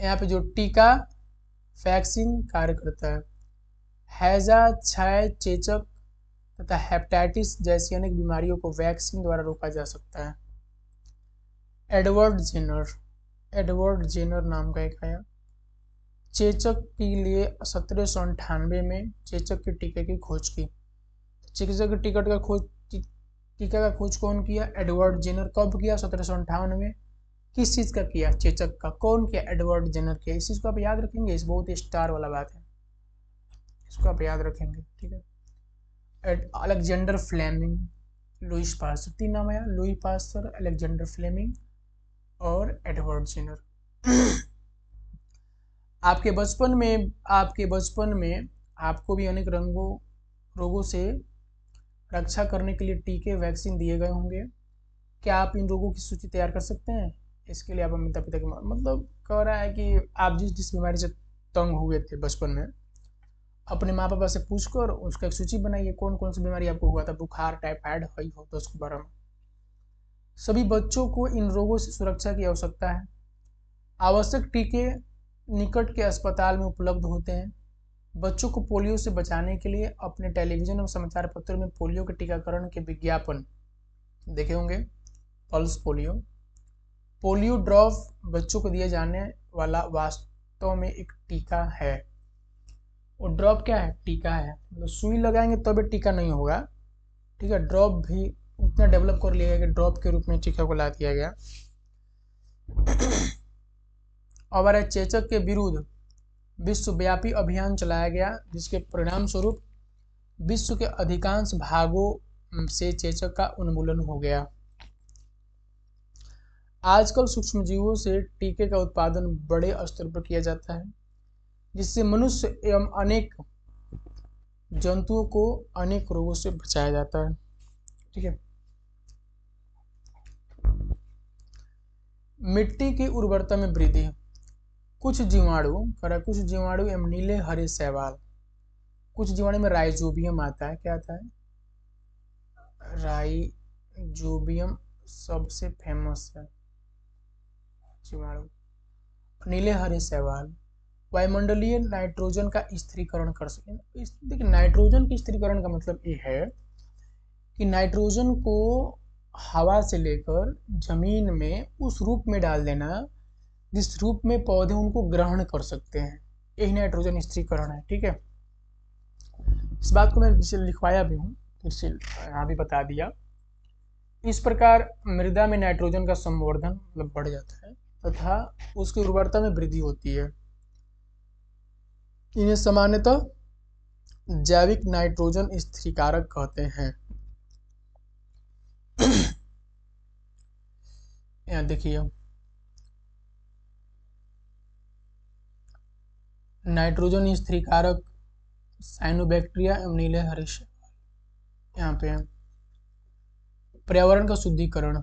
यहाँ पे जो टीका वैक्सीन कार्य करता है, हैजा, क्षय, चेचक तथा हेपेटाइटिस जैसी अनेक बीमारियों को वैक्सीन द्वारा रोका जा सकता है। एडवर्ड जेनर नाम का एक आया, चेचक के लिए 1798 में चेचक के टीके की खोज की। चेचक के टीका का खोज कौन किया, एडवर्ड जेनर। कब किया, 1758 में। किस चीज़ का किया, चेचक का। कौन किया, एडवर्ड जेनर किया। इस चीज़ को आप याद रखेंगे, इस बहुत ही स्टार वाला बात है, इसको आप याद रखेंगे। ठीक है, अलेक्जेंडर फ्लेमिंग, लुईस पास्टर, तीन नाम आया, लुईस पास्टर, अलेक्जेंडर फ्लेमिंग और एडवर्ड जेनर। आपके बचपन में आपको भी अनेक रोगों से रक्षा करने के लिए टीके वैक्सीन दिए गए होंगे। क्या आप इन रोगों की सूची तैयार कर सकते हैं, इसके लिए आप माता पिता के मतलब कह रहा है कि आप जिस बीमारी से तंग हुए थे बचपन में अपने माँ पापा से पूछकर उसका एक सूची बनाइए, कौन कौन सी बीमारी आपको हुआ था, बुखार, टाइफाइड, हई हो तो उसके बारे में। सभी बच्चों को इन रोगों से सुरक्षा की आवश्यकता है। आवश्यक टीके निकट के अस्पताल में उपलब्ध होते हैं। बच्चों को पोलियो से बचाने के लिए अपने टेलीविजन और समाचार पत्रों में पोलियो के टीकाकरण के विज्ञापन देखे होंगे। पल्स पोलियो ड्रॉप बच्चों को दिया जाने वाला वास्तव में एक टीका है। और ड्रॉप क्या है, टीका है। मतलब सुई लगाएंगे तब टीका नहीं होगा। ठीक है, ड्रॉप भी उतना डेवलप कर लिया गया कि ड्रॉप के रूप में टीका को ला दिया गया। और चेचक के विरुद्ध विश्वव्यापी अभियान चलाया गया, जिसके परिणाम स्वरूप विश्व के अधिकांश भागों से चेचक का उन्मूलन हो गया। आजकल सूक्ष्मजीवों से टीके का उत्पादन बड़े स्तर पर किया जाता है, जिससे मनुष्य एवं अनेक जंतुओं को अनेक रोगों से बचाया जाता है। ठीक है। मिट्टी की उर्वरता में वृद्धि। कुछ जीवाणु एवं नीले हरे शैवाल, कुछ जीवाणु में राइजोबियम आता है। क्या आता है? राइजोबियम सबसे फेमस है जीवाणु। नीले हरे शैवाल वायुमंडलीय नाइट्रोजन का स्थिरीकरण कर सके। देखिए, नाइट्रोजन के स्थिरीकरण का मतलब ये है कि नाइट्रोजन को हवा से लेकर जमीन में उस रूप में डाल देना जिस रूप में पौधे उनको ग्रहण कर सकते हैं, यही नाइट्रोजन स्थिरीकरण है। ठीक है। इस बात को मैं लिखवाया भी हूँ, तो इससे यहाँ भी बता दिया। इस प्रकार मृदा में नाइट्रोजन का संवर्धन मतलब बढ़ जाता है तथा उसकी उर्वरता में वृद्धि होती है। इन्हें सामान्यतः जैविक नाइट्रोजन स्थिरीकारक कहते हैं। यहाँ देखिए, नाइट्रोजन स्थिरीकारक साइनोबैक्टीरिया एवं नीले हरे शैवाल। यहाँ पे पर्यावरण का शुद्धिकरण।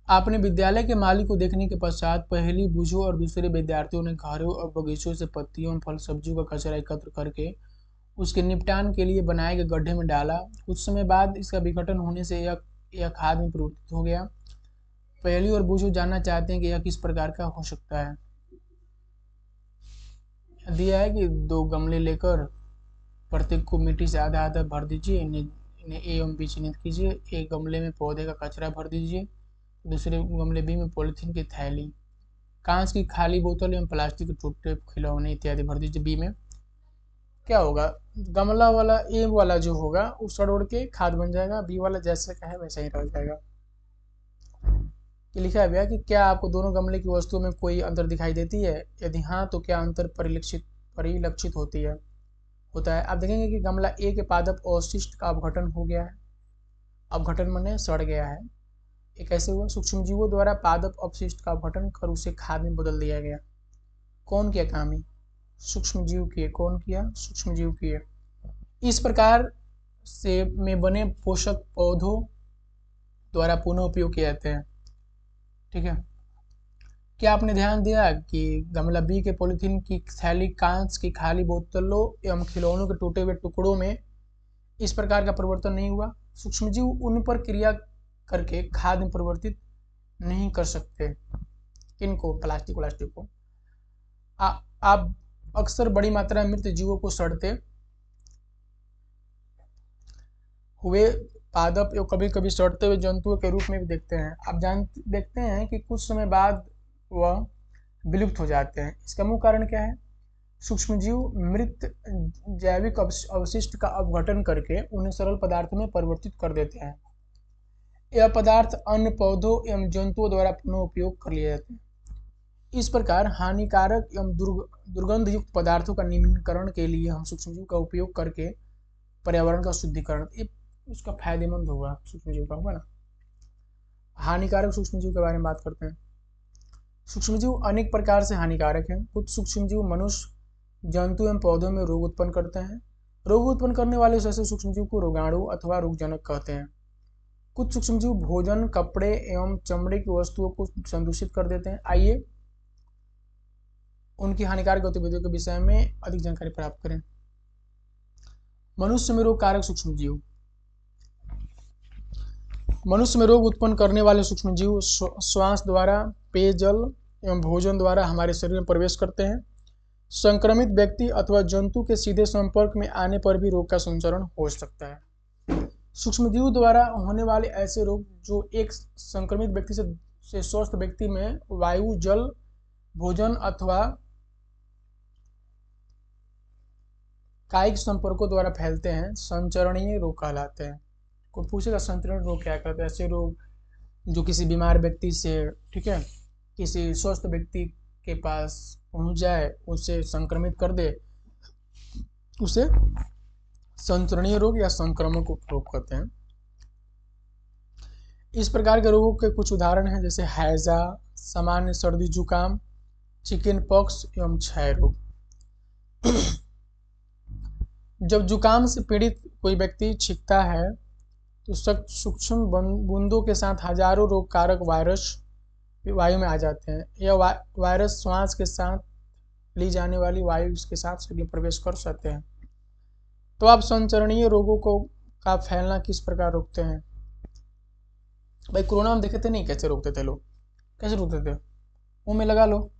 आपने विद्यालय के माली को देखने के पश्चात पहली बूझों और दूसरे विद्यार्थियों ने घरों और बगीचों से पत्तियों और फल सब्जियों का कचरा एकत्र करके उसके निपटान के लिए बनाए गए गड्ढे में डाला। कुछ समय बाद इसका विघटन होने से यह खाद में परिवर्तित हो गया। पहली और बूझो जानना चाहते हैं कि यह किस प्रकार का हो सकता है। दिया है कि 2 गमले लेकर प्रत्येक को मिट्टी से आधा आधा भर दीजिए, इन्हें ए एवं बी चिन्हित कीजिए। एक गमले में पौधे का कचरा भर दीजिए, दूसरे गमले बी में पॉलीथीन की थैली, कांच की खाली बोतल एवं प्लास्टिक के टूटे खिलौने इत्यादि भर दीजिए बी में। क्या होगा? गमला वाला ए वाला जो होगा वो सड़ उड़ के खाद बन जाएगा, बी वाला जैसा का है वैसा ही रह जाएगा। ये लिखा है भैया कि क्या आपको दोनों गमले की वस्तुओं में कोई अंतर दिखाई देती है? यदि हाँ तो क्या अंतर परिलक्षित होता है? आप देखेंगे कि गमला ए के पादप अवशिष्ट का अपघटन हो गया है। अपघटन माने सड़ गया है। ये कैसे हुआ? सूक्ष्मजीवों द्वारा पादप अपशिष्ट का अपघटन कर उसे खाद में बदल दिया गया। कौन किया काम? ही सूक्ष्मजीव किए। कौन किया? सूक्ष्मजीव किए। इस प्रकार से में बने पोषक पौधों द्वारा पुनः उपयोग किए जाते हैं। ठीक है। क्या आपने ध्यान दिया कि गमला बी के पॉलीथीन की थैली, कांच की खाली बोतलों एवं खिलौनों के टूटे हुए टुकड़ों में इस प्रकार का परिवर्तन नहीं हुआ? सूक्ष्मजीव उन पर क्रिया करके खाद में परिवर्तित नहीं कर सकते। किनको? प्लास्टिक को। आप अक्सर बड़ी मात्रा में मृत जीवों को सड़ते हुए पादप एवं कभी कभी सड़ते हुए जंतुओं के रूप में भी देखते हैं। आप देखते हैं कि कुछ समय बाद वह विलुप्त हो जाते हैं। इसका मुख्य कारण क्या है? सूक्ष्मजीव मृत जैविक अवशिष्ट का अपघटन करके उन्हें सरल पदार्थों में परिवर्तित कर देते हैं। यह पदार्थ अन्य पौधों एवं जंतुओं द्वारा पुनः उपयोग कर लिए जाते हैं। इस प्रकार हानिकारक एवं दुर्गंध युक्त पदार्थों का निम्नीकरण के लिए हम सूक्ष्मजीव का उपयोग करके पर्यावरण का शुद्धिकरण, उसका फायदेमंद होगा। सूक्ष्मजीव का होगा ना। हानिकारक सूक्ष्मजीव के बारे में बात करते हैं। सूक्ष्मजीव अनेक प्रकार से हानिकारक हैं। कुछ सूक्ष्मजीव मनुष्य, जंतु एवं पौधों में रोग उत्पन्न करते हैं। रोग उत्पन्न करने वाले ऐसे सूक्ष्मजीव को रोगाणु अथवा रोगजनक कहते हैं। कुछ सूक्ष्मजीव भोजन, कपड़े एवं चमड़े की वस्तुओं को संदूषित कर देते हैं। आइए उनकी हानिकारक गतिविधियों के विषय में अधिक जानकारी प्राप्त करें। मनुष्य में रोग कारक सूक्ष्मजीव। मनुष्य में रोग उत्पन्न करने वाले सूक्ष्मजीव श्वास द्वारा, पेयजल एवं भोजन द्वारा हमारे शरीर में प्रवेश करते हैं। संक्रमित व्यक्ति अथवा जंतु के सीधे संपर्क में आने पर भी रोग का संचरण हो सकता है। सूक्ष्मजीव द्वारा होने वाले ऐसे रोग जो एक संक्रमित व्यक्ति से स्वस्थ व्यक्ति में वायु, जल, भोजन अथवा कायिक संपर्कों द्वारा फैलते हैं, संचरणीय रोग कहलाते हैं। कोई पूछेगा संचरणीय रोग क्या कहते हैं? ऐसे रोग जो किसी बीमार व्यक्ति से, ठीक है, किसी स्वस्थ व्यक्ति के पास पहुंच जाए, उसे संक्रमित कर दे, उसे संचरणीय रोग या संक्रामक रोग कहते हैं। इस प्रकार के रोगों के कुछ उदाहरण हैं, जैसे हैजा, सामान्य सर्दी जुकाम, चिकन पॉक्स एवं क्षय रोग। जब जुकाम से पीड़ित कोई व्यक्ति छींकता है तो सूक्ष्म बूंदों के साथ हजारों रोग कारक वायरस वायु में आ जाते हैं। यह वायरस श्वास के साथ ली जाने वाली वायु के साथ शरीर में प्रवेश कर सकते हैं। तो आप संचरणीय रोगों का फैलना किस प्रकार रोकते हैं? भाई कोरोना में देखे थे नहीं कैसे रोकते थे लोग? कैसे रोकते थे? मुंह में लगा लो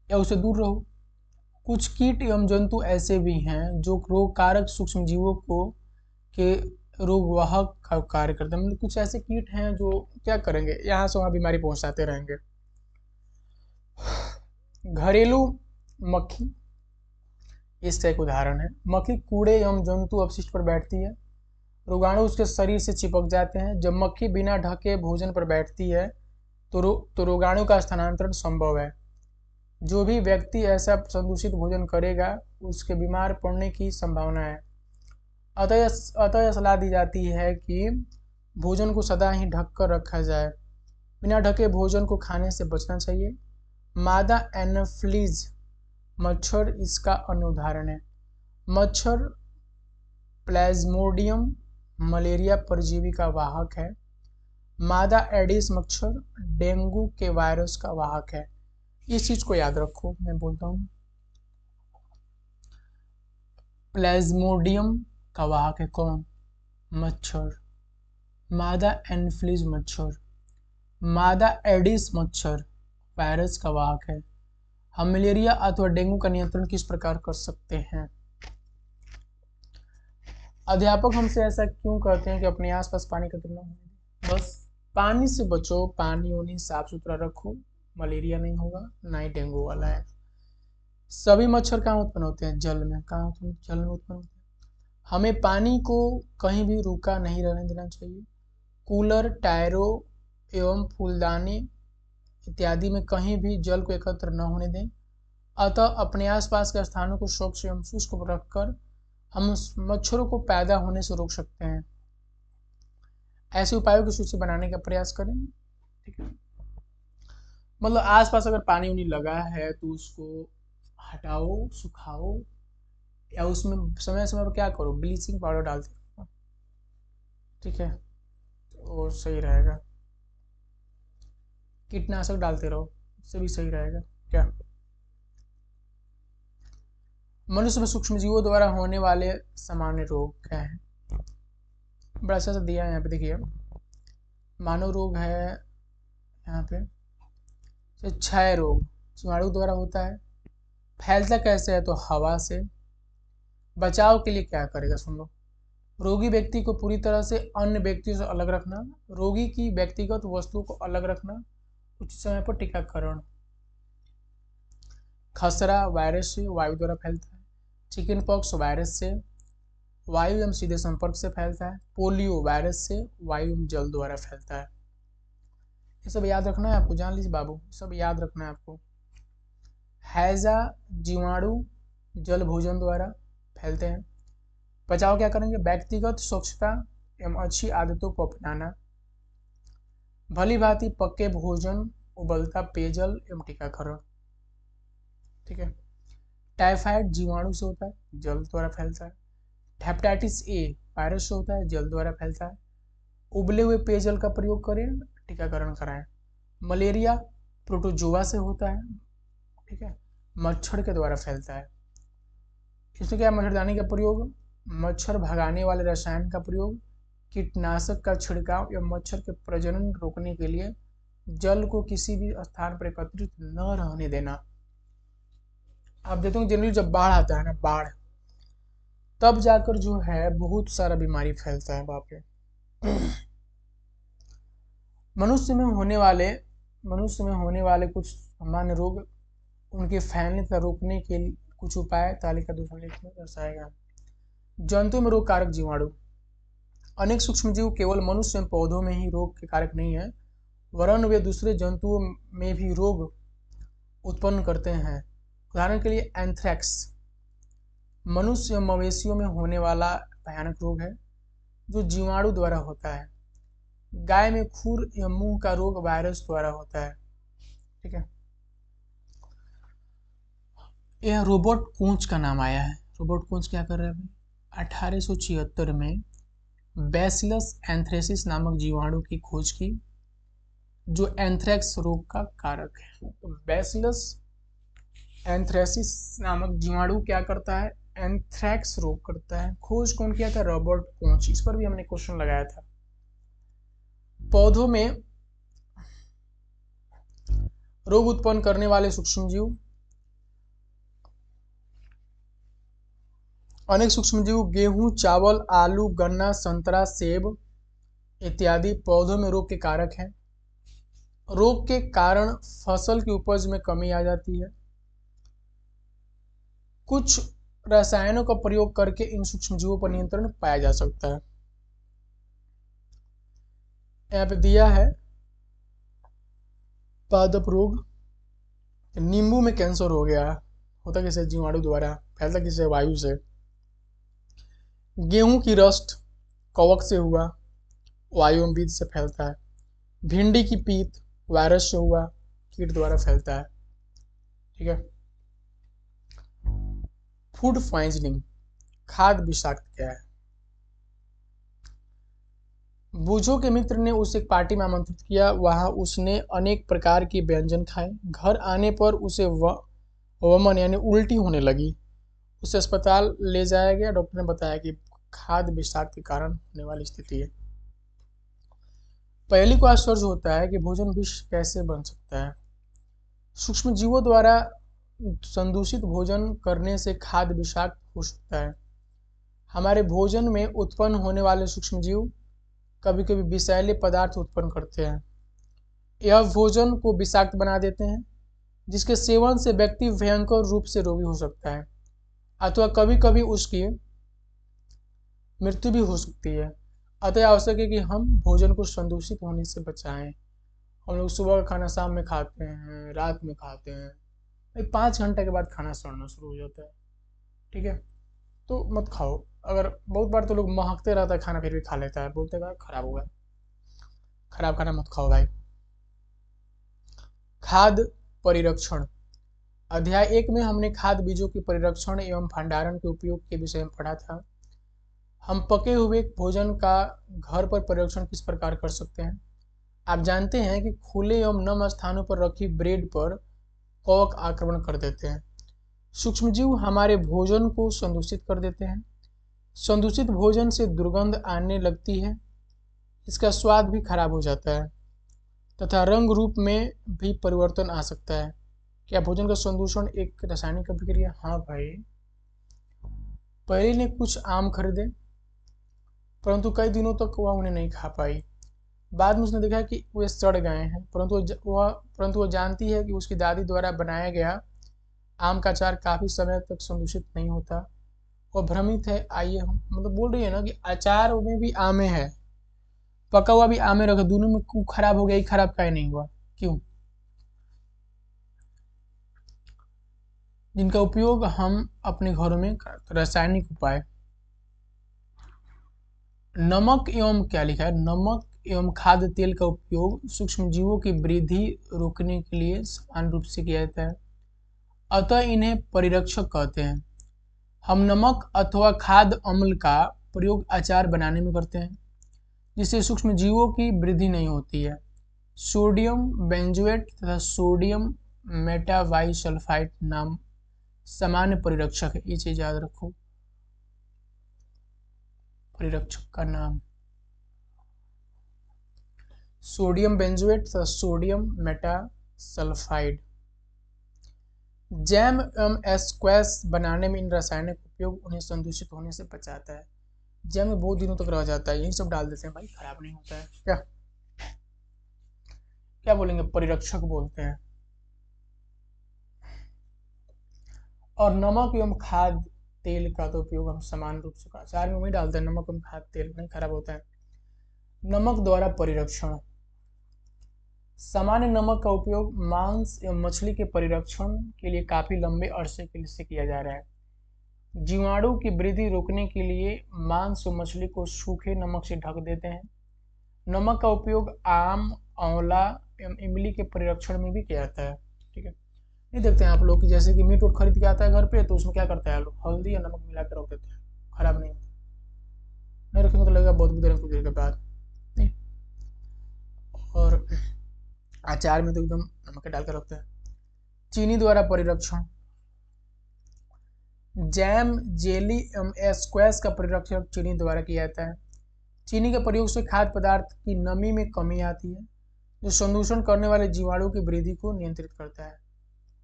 या उससे दूर रहो। कुछ कीट एवं जंतु ऐसे भी हैं जो रोग कारक सूक्ष्म जीवों को के रोग वाहक का कार्य करते हैं। मतलब कुछ ऐसे कीट हैं जो क्या करेंगे, यहाँ से वहाँ बीमारी पहुंचाते रहेंगे। घरेलू मक्खी इसका एक उदाहरण है। मक्खी कूड़े एवं जंतु अपशिष्ट पर बैठती है, रोगाणु उसके शरीर से चिपक जाते हैं। जब मक्खी बिना ढके भोजन पर बैठती है तो रोगाणु का स्थानांतरण संभव है। जो भी व्यक्ति ऐसा संदूषित भोजन करेगा उसके बीमार पड़ने की संभावना है। अतः यह सलाह दी जाती है कि भोजन को सदा ही ढक कर रखा जाए। बिना ढके भोजन को खाने से बचना चाहिए। मादा एनोफ्लीज मच्छर इसका अन्य उदाहरण है। मच्छर प्लाज्मोडियम मलेरिया परजीवी का वाहक है। मादा एडिस मच्छर डेंगू के वायरस का वाहक है। इस चीज को याद रखो, मैं बोलता हूँ। प्लाज्मोडियम का वाहक है कौन? मच्छर। मादा एनोफ्लीज मच्छर, मादा एडिस मच्छर वायरस का वाहक है। हम मलेरिया अथवा डेंगू का नियंत्रण किस प्रकार कर सकते हैं? अध्यापक हमसे ऐसा क्यों कहते हैं कि अपने आसपास पानी का कितना होने? बस पानी से बचो, पानी उन्हीं साफ सुथरा रखो, मलेरिया नहीं होगा, ना ही डेंगू वाला है। सभी मच्छर कहाँ उत्पन्न होते हैं? जल में। कहाँ जल में उत्पन्न होते हैं। हमें पानी को कहीं भी रुका नहीं रहने देना चाहिए। कूलर, टायरों एवं फूलदानी इत्यादि में कहीं भी जल को एकत्र न होने दें। अतः अपने आसपास के स्थानों को स्वच्छ एवं शुष्क रखकर हम मच्छरों को पैदा होने से रोक सकते हैं। ऐसे उपायों की सूची बनाने का प्रयास करें। ठीक है, मतलब आसपास अगर पानी उनी लगा है तो उसको हटाओ, सुखाओ, या उसमें समय समय पर क्या करो, ब्लीचिंग पाउडर डालते रहो। ठीक है, और सही रहेगा। कीटनाशक डालते रहो, इससे भी सही रहेगा। क्या मनुष्य में सूक्ष्म जीवों द्वारा होने वाले सामान्य रोग क्या है? बड़ा अच्छा सा दिया है यहाँ पे, देखिए। मानव रोग है यहाँ पे। क्षय रोग जीवाणु द्वारा होता है। फैलता कैसे है? तो हवा से। बचाव के लिए क्या करेगा? सुन लो। रोगी व्यक्ति को पूरी तरह से अन्य व्यक्तियों से अलग रखना, रोगी की व्यक्तिगत वस्तुओं को अलग रखना, उचित समय पर टीकाकरण। खसरा वायरस से वायु द्वारा फैलता है। चिकन पॉक्स वायरस से वायु एवं सीधे संपर्क से फैलता है। पोलियो वायरस से वायु एवं जल द्वारा फैलता है। ये सब याद रखना है आपको, जान लीजिए बाबू, सब याद रखना है आपको। हैजा जीवाणु जल भोजन द्वारा फैलते हैं। बचाव क्या करेंगे? व्यक्तिगत स्वच्छता एवं अच्छी आदतों को अपनाना, भली भांति पक्के भोजन, उबलता पेयजल एवं टीकाकरण। ठीक है। टाइफाइड जीवाणु से होता है, जल द्वारा फैलता है। हेपेटाइटिस ए वायरस से होता है, जल द्वारा फैलता है। उबले हुए पेयजल का प्रयोग करें, टीकाकरण कराएं। मलेरिया प्रोटोजोआ से होता है, ठीक है, मच्छर के द्वारा फैलता है। इसमें क्या? मच्छरदानी का प्रयोग, मच्छर भगाने वाले रसायन का प्रयोग, कीटनाशक का छिड़काव एवं मच्छर के प्रजनन रोकने के लिए जल को किसी भी स्थान पर एकत्रित न रहने देना। आप देखते हो जनरली जब बाढ़ आता है ना, बाढ़, तब जाकर जो है बहुत सारा बीमारी फैलता है। बाप रे। मनुष्य में होने वाले कुछ सामान्य रोग, उनके फैलने तथा रोकने के कुछ उपाय तालिका दूसरे लेख में दर्शाएगा। जंतु में रोग कारक जीवाणु। अनेक सूक्ष्मजीव केवल मनुष्य एवं पौधों में ही रोग के कारक नहीं है, वरन वे दूसरे जंतुओं में भी रोग उत्पन्न करते हैं। उदाहरण के लिए एंथ्रेक्स मनुष्य एवं मवेशियों में होने वाला भयानक रोग है जो जीवाणु द्वारा होता है। गाय में खुर एवं मुंह का रोग वायरस द्वारा होता है। ठीक है, यह रोबर्ट कोच का नाम आया है। रोबर्ट कोच क्या कर रहे हैं भाई, 1876 में बैसिलस एंथ्रेसिस नामक जीवाणु की खोज की जो एंथ्रेक्स रोग का कारक है। तो बैसिलस एंथ्रेसिस नामक जीवाणु क्या करता है, एंथ्रेक्स रोग करता है। खोज कौन किया था, रॉबर्ट कोच। इस पर भी हमने क्वेश्चन लगाया था। पौधों में रोग उत्पन्न करने वाले सूक्ष्मजीव। अनेक सूक्ष्मजीव गेहूं, चावल, आलू, गन्ना, संतरा, सेब इत्यादि पौधों में रोग के कारक हैं। रोग के कारण फसल की उपज में कमी आ जाती है। कुछ रसायनों का प्रयोग करके इन सूक्ष्मजीवों पर नियंत्रण पाया जा सकता है। यहाँ पे दिया है पादप रोग। नींबू में कैंसर हो गया, होता किसे, जीवाणु द्वारा। फैलता किसे, वायु से। गेहूं की रस्ट कवक से हुआ, वायु एवं बीज से फैलता है। भिंडी की पीत वायरस से हुआ, कीट द्वारा फैलता है। ठीक है। फूड पॉइजनिंग, खाद्य विषाक्त क्या है। बूझो के मित्र ने उसे एक पार्टी में आमंत्रित किया। वहां उसने अनेक प्रकार के व्यंजन खाए। घर आने पर उसे वमन यानी उल्टी होने लगी। उसे अस्पताल ले जाया गया। डॉक्टर ने बताया कि खाद्य विषाक्त के कारण होने वाली स्थिति है। पहली को आश्चर्य होता है कि भोजन विष कैसे बन सकता है। सूक्ष्म जीवों द्वारा संदूषित भोजन करने से खाद्य विषाक्त हो सकता है। हमारे भोजन में उत्पन्न होने वाले सूक्ष्म जीव कभी कभी विषैले पदार्थ उत्पन्न करते हैं। यह भोजन को विषाक्त बना देते हैं, जिसके सेवन से व्यक्ति भयंकर रूप से रोगी हो सकता है अथवा कभी कभी उसकी मृत्यु भी हो सकती है। अतः आवश्यक है कि हम भोजन को संदूषित होने से बचाएं। हम लोग सुबह का खाना शाम में खाते हैं, रात में खाते हैं, 5 घंटे के बाद खाना सड़ना शुरू हो जाता है। ठीक है, तो मत खाओ। अगर बहुत बार तो लोग महकते रहता है खाना, फिर भी खा लेता है, बोलते हैं खराब होगा। खराब खाना मत खाओ भाई। खाद्य परिरक्षण। अध्याय 1 में हमने खाद्य बीजों के परिरक्षण एवं भंडारण के उपयोग के विषय में पढ़ा था। हम पके हुए भोजन का घर पर परिरक्षण किस प्रकार कर सकते हैं। आप जानते हैं कि खुले एवं नम स्थानों पर रखी ब्रेड पर कवक आक्रमण कर देते हैं। सूक्ष्मजीव हमारे भोजन को संदूषित कर देते हैं। संदूषित भोजन से दुर्गंध आने लगती है, इसका स्वाद भी खराब हो जाता है तथा रंग रूप में भी परिवर्तन आ सकता है। क्या भोजन का संदूषण एक रासायनिक अभिक्रिया? हाँ भाई। पहले ने कुछ आम खरीदे, परंतु कई दिनों तक वह उन्हें नहीं खा पाई। बाद में उसने देखा कि वे सड़ गए हैं, परंतु वह जानती है कि उसकी दादी द्वारा बनाया गया आम का अचार काफी समय तक संदूषित नहीं होता। वो भ्रमित है। आइए हम बोल रही है ना कि अचार में भी आमे है, पका हुआ भी आमे रखा, दोनों में खराब हो गया, खराब काहे नहीं हुआ, क्यों? जिनका उपयोग हम अपने घरों में रासायनिक उपाय। नमक एवं क्या लिखा है, नमक एवं खाद्य तेल का उपयोग सूक्ष्म जीवों की वृद्धि रोकने के लिए समान रूप से किया जाता है, अतः इन्हें परिरक्षक कहते हैं। हम नमक अथवा खाद्य अम्ल का प्रयोग अचार बनाने में करते हैं, जिससे सूक्ष्म जीवों की वृद्धि नहीं होती है। सोडियम बेंजोएट तथा सोडियम मेटाबाइसल्फाइड नाम सामान्य परिरक्षक है। ये चीज याद रखो, परिरक्षक का नाम सोडियम बेंजोएट तथा सोडियम मेटासल्फाइड। जैम एवं स्क्वैश बनाने में इन रासायनिक उपयोग उन्हें संदूषित होने से बचाता है। जैम में बहुत दिनों तक रह जाता है, यही सब डाल देते हैं भाई, खराब नहीं होता है। क्या क्या बोलेंगे, परिरक्षक बोलते हैं। और नमक एवं खाद्य तेल का तो उपयोग हम समान रूप से अचार में वही डालते हैं, नमक एवं खाद्य तेल नहीं खराब होता है। नमक द्वारा परिरक्षण, सामान्य नमक का उपयोग मांस एवं मछली के परिरक्षण के लिए काफी लंबे अरसे के लिए किया जा रहा है। जीवाणु की वृद्धि रोकने के लिए मांस और मछली को सूखे नमक से ढक देते हैं। नमक का उपयोग आम, आंवला एवं इमली के परिरक्षण में भी किया जाता है। ठीक है, नहीं देखते हैं आप लोग कि जैसे कि मीट उट खरीद के आता है घर पे, तो उसमें क्या करता है लोग, हल्दी या नमक मिला के रख देते हैं, खराब नहीं होता। नहीं रखेंगे तो लगेगा बहुत बुरी तरह कुछ देर के बाद नहीं। और अचार में तो एकदम नमक डाल कर रखते हैं। चीनी द्वारा परिरक्षण, जैम, जेली एवं स्क्वैश का परिरक्षण चीनी द्वारा किया जाता है। चीनी के प्रयोग से खाद्य पदार्थ की नमी में कमी आती है, जो संदूषण करने वाले जीवाणु की वृद्धि को नियंत्रित करता है।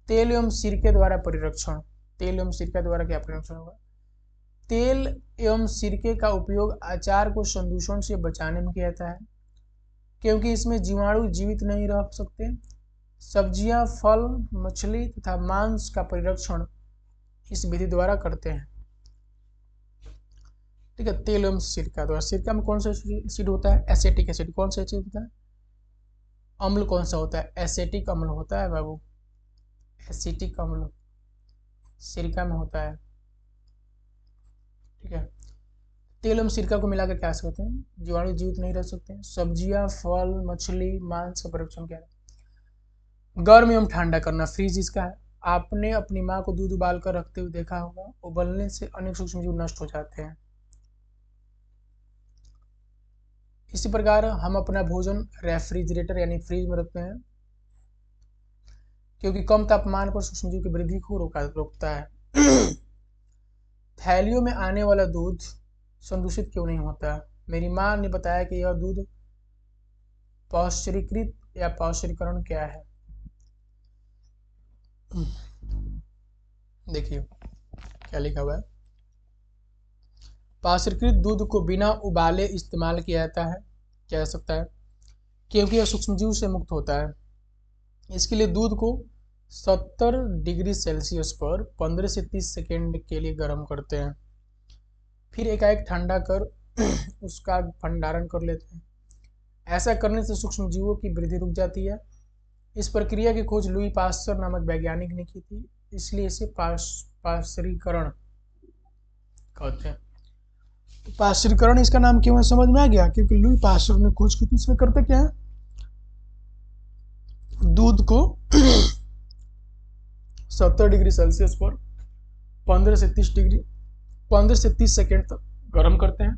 तेल एवं सिरके द्वारा परिरक्षण, तेल एवं सिरके द्वारा क्या परिरक्षण होगा? तेल एवं सिरके का उपयोग अचार को संदूषण से बचाने में किया जाता है, क्योंकि इसमें जीवाणु जीवित नहीं रह सकते। सब्जियां, फल, मछली तथा मांस का परिरक्षण इस विधि द्वारा करते हैं। ठीक है, तेल एवं सिरका द्वारा। सिरका में कौन सा एसिड होता है? Acetic acid. कौन सा एसिड होता है? अम्ल कौन सा होता है? एसेटिक अम्ल होता है बाबू, एसिटिक अम्ल सिरका में होता है। ठीक है, तेल एवं सिरका को मिलाकर क्या करते हैं? जीवाणु जीवित नहीं रह सकते। सब्जियां, फल, मछली, मांस का परिरक्षण क्या है? गर्म एवं ठंडा करना, फ्रीज इसका है। आपने अपनी माँ को दूध उबाल कर रखते हुए देखा होगा, उबलने से अनेक सूक्ष्मजीव नष्ट हो जाते हैं। इसी प्रकार हम अपना भोजन रेफ्रिजरेटर यानी फ्रीज में रखते हैं, क्योंकि कम तापमान पर सूक्ष्मजीव की वृद्धि को रोकता है। थैलियों में आने वाला दूध संदूषित क्यों नहीं होता? मेरी माँ ने बताया कि यह दूध पाश्चरीकृत या पाश्चरीकरण क्या है? देखिए क्या लिखा हुआ है। पाश्चरीकृत दूध को बिना उबाले इस्तेमाल किया जाता है, किया जा सकता है, क्योंकि यह सूक्ष्मजीव से मुक्त होता है। इसके लिए दूध को 70 डिग्री सेल्सियस पर 15 से 30 सेकेंड के लिए गर्म करते हैं, फिर एकाएक ठंडा कर उसका भंडारण कर लेते हैं। ऐसा करने से सूक्ष्मजीवों की वृद्धि रुक जाती है। इस प्रक्रिया की खोज लुई पास्चर नामक वैज्ञानिक ने की थी, इसलिए इसे पाश्चरीकरण कहते हैं। तो पाश्चरीकरण इसका नाम क्यों है समझ में आ गया? क्योंकि लुई पास्चर ने खोज की थी। इसमें करते क्या है, दूध को 70 डिग्री सेल्सियस पर 15 से 30 सेकेंड तक गर्म करते हैं,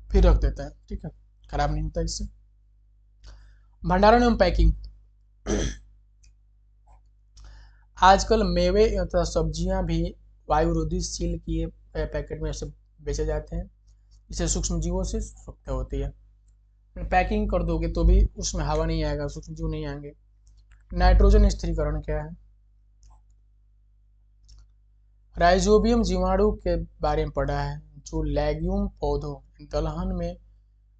फिर रख देते हैं। ठीक है, खराब नहीं होता इससे। भंडारण एवं पैकिंग, आजकल मेवे तथा सब्जियां भी वायुरोधी सील किए गए पैकेट में ऐसे बेचे जाते हैं, इससे सूक्ष्मजीवों से सुरक्षा होती है। पैकिंग कर दोगे तो भी उसमें हवा नहीं आएगा, सूक्ष्मजीव नहीं आएंगे। नाइट्रोजन स्थिरीकरण क्या है? राइजोबियम जीवाणु के बारे में पढ़ा है, जो लेग्यूम पौधों दलहन में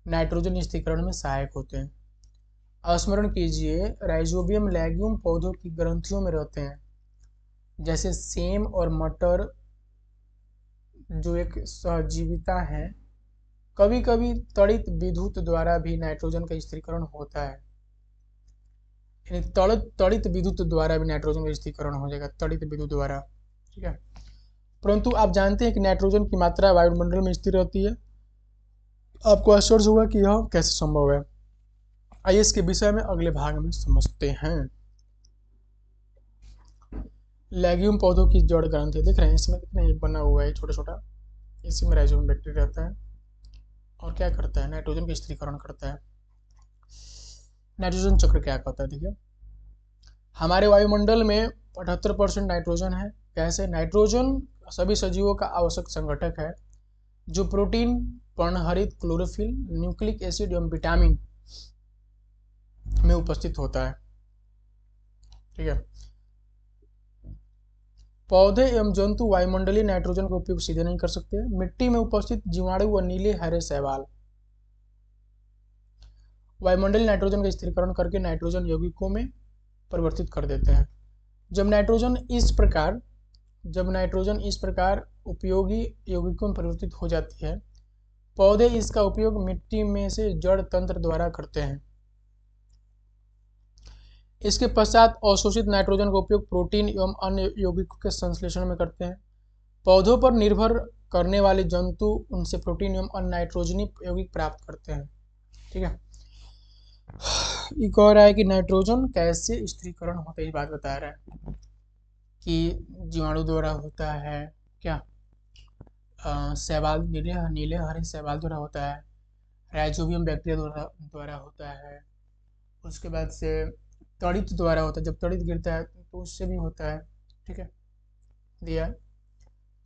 नाइट्रोजन स्थिरीकरण में सहायक होते हैं। स्मरण कीजिए, राइजोबियम लेग्यूम पौधों की ग्रंथियों में रहते हैं, जैसे सेम और मटर जो एक सहजीविता है। कभी कभी तड़ित विद्युत द्वारा भी नाइट्रोजन का स्थिरीकरण होता है, यानी तड़ित विद्युत द्वारा भी नाइट्रोजन का स्थिरीकरण हो जाएगा, तड़ित विद्युत द्वारा। ठीक है, परंतु आप जानते हैं कि नाइट्रोजन की मात्रा वायुमंडल में स्थिर रहती है। आपको आश्चर्य होगा कि यह कैसे संभव है। आइए इसके विषय में अगले भाग में समझते हैं। लेग्यूम पौधों की जड़ ग्रंथि देख रहे हैं, इसमें कितने बना हुआ है छोटा छोटा, इसी में राइजोबियम बैक्टीरिया रहता है और क्या करता है, नाइट्रोजन का स्थिरीकरण करता है। नाइट्रोजन चक्र क्या कहता है? देखिए, हमारे वायुमंडल में 78% नाइट्रोजन है। कैसे? नाइट्रोजन सभी सजीवों का आवश्यक संगठक है, जो प्रोटीन, पर्णहरित, क्लोरोफिल, न्यूक्लिक एसिड एवं विटामिन में उपस्थित होता है। ठीक है, पौधे एवं जंतु वायुमंडलीय नाइट्रोजन का उपयोग सीधे नहीं कर सकते। मिट्टी में उपस्थित जीवाणु व नीले हरे शैवाल वायुमंडलीय नाइट्रोजन का स्थिरीकरण करके नाइट्रोजन यौगिकों में परिवर्तित कर देते हैं। जब नाइट्रोजन इस प्रकार जब नाइट्रोजन इस प्रकार उपयोगी यौगिकों में परिवर्तित हो जाती है, पौधे इसका उपयोग मिट्टी में से जड़ तंत्र द्वारा करते हैं। इसके पश्चात अवशोषित नाइट्रोजन का उपयोग प्रोटीन एवं अन्य यौगिकों के संश्लेषण में करते हैं। पौधों पर निर्भर करने वाले जंतु उनसे प्रोटीन एवं अन्य नाइट्रोजनी यौगिक प्राप्त करते हैं। ठीक है, एक और है कि नाइट्रोजन कैसे स्थिरीकरण होता है, ये बात बता रहा है कि जीवाणु द्वारा होता है, क्या शैवाल, नीले हरे शैवाल द्वारा होता है, राइजोबियम बैक्टीरिया द्वारा होता है, उसके बाद से तड़ित द्वारा होता है, जब तड़ित गिरता है तो उससे भी होता है। ठीक है, दिया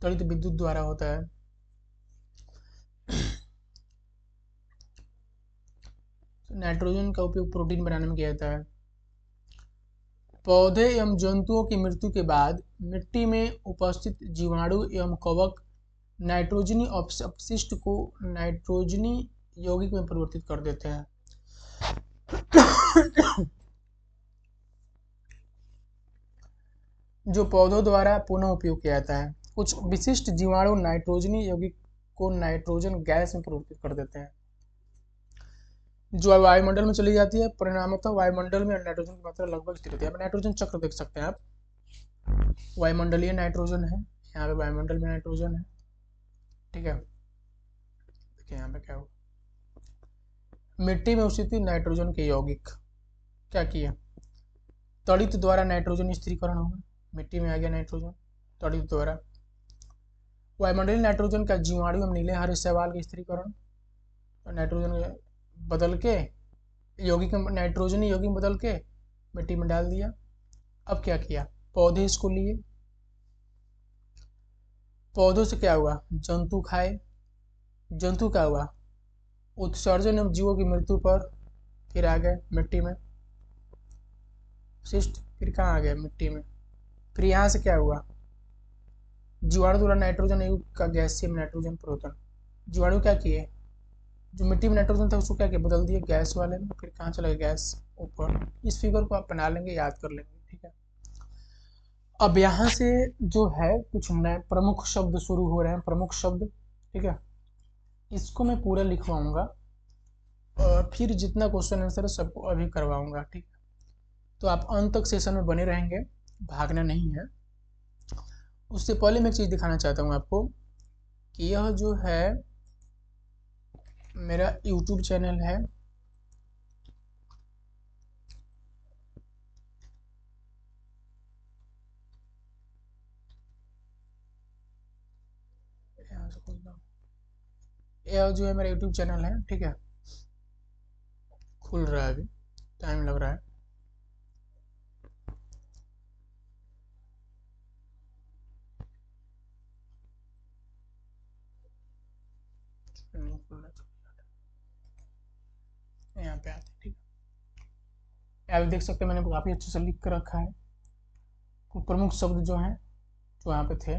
तड़ित विद्युत द्वारा होता है। नाइट्रोजन का उपयोग प्रोटीन बनाने में किया जाता है। पौधे एवं जंतुओं की मृत्यु के बाद मिट्टी में उपस्थित जीवाणु एवं कवक नाइट्रोजनी अपशिष्ट को नाइट्रोजनी यौगिक में परिवर्तित कर देते हैं। जो पौधों द्वारा पुनः उपयोग किया जाता है। कुछ विशिष्ट जीवाणु नाइट्रोजनी यौगिक को नाइट्रोजन गैस में परिवर्तित कर देते हैं, जो वायुमंडल में चली जाती है। परिणामतः वायुमंडल में नाइट्रोजन की मात्रा लगभग स्थिर रहती है। नाइट्रोजन चक्र देख सकते हैं आप, वायुमंडलीय नाइट्रोजन है, यहाँ पे वायुमंडल में नाइट्रोजन है। ठीक है, देखिए यहाँ पे क्या हुआ, मिट्टी में उपस्थित नाइट्रोजन के यौगिक क्या किए, तड़ित द्वारा नाइट्रोजन स्थिरीकरण होगा, मिट्टी में आ गया नाइट्रोजन तड़ित द्वारा। वायुमंडलीय नाइट्रोजन का जीवाणु एवं नीले हरे शैवाल का स्थिरीकरण, नाइट्रोजन बदल के यौगिक में, नाइट्रोजनी यौगिक में बदल के मिट्टी में डाल दिया। अब क्या किया, पौधे इसको लिए, पौधों से क्या हुआ, जंतु खाए, जंतु क्या हुआ, उत्सर्जन एवं जीवों की मृत्यु पर फिर आ गए मिट्टी में, शिष्ट फिर कहाँ आ गए, मिट्टी में। फिर यहाँ से क्या हुआ, जीवाणु द्वारा नाइट्रोजन युक्त का गैसीय नाइट्रोजन परिवर्तन। जीवाणु क्या किए, जो मिट्टी में नाइट्रोजन था उसको क्या किया, बदल दिए गैस वाले में, फिर कहाँ चला गया, गैस ऊपर। इस फिगर को आप बना लेंगे, याद कर लेंगे। ठीक है, अब यहाँ से जो है कुछ नए प्रमुख शब्द शुरू हो रहे हैं, प्रमुख शब्द। ठीक है, इसको मैं पूरा लिखवाऊंगा और फिर जितना क्वेश्चन आंसर है सबको अभी करवाऊंगा। ठीक है, तो आप अंत तक सेशन में बने रहेंगे, भागना नहीं है। उससे पहले मैं एक चीज़ दिखाना चाहता हूँ आपको कि यह जो है मेरा YouTube चैनल है, यह जो है मेरा YouTube चैनल है। ठीक है, खुल रहा है, अभी टाइम लग रहा है। नहीं खुलना चाहिए, यहाँ पे आते हैं। ठीक है, आप देख सकते हैं मैंने काफ़ी अच्छे से लिख कर रखा है, कुछ प्रमुख शब्द जो हैं जो यहाँ पे थे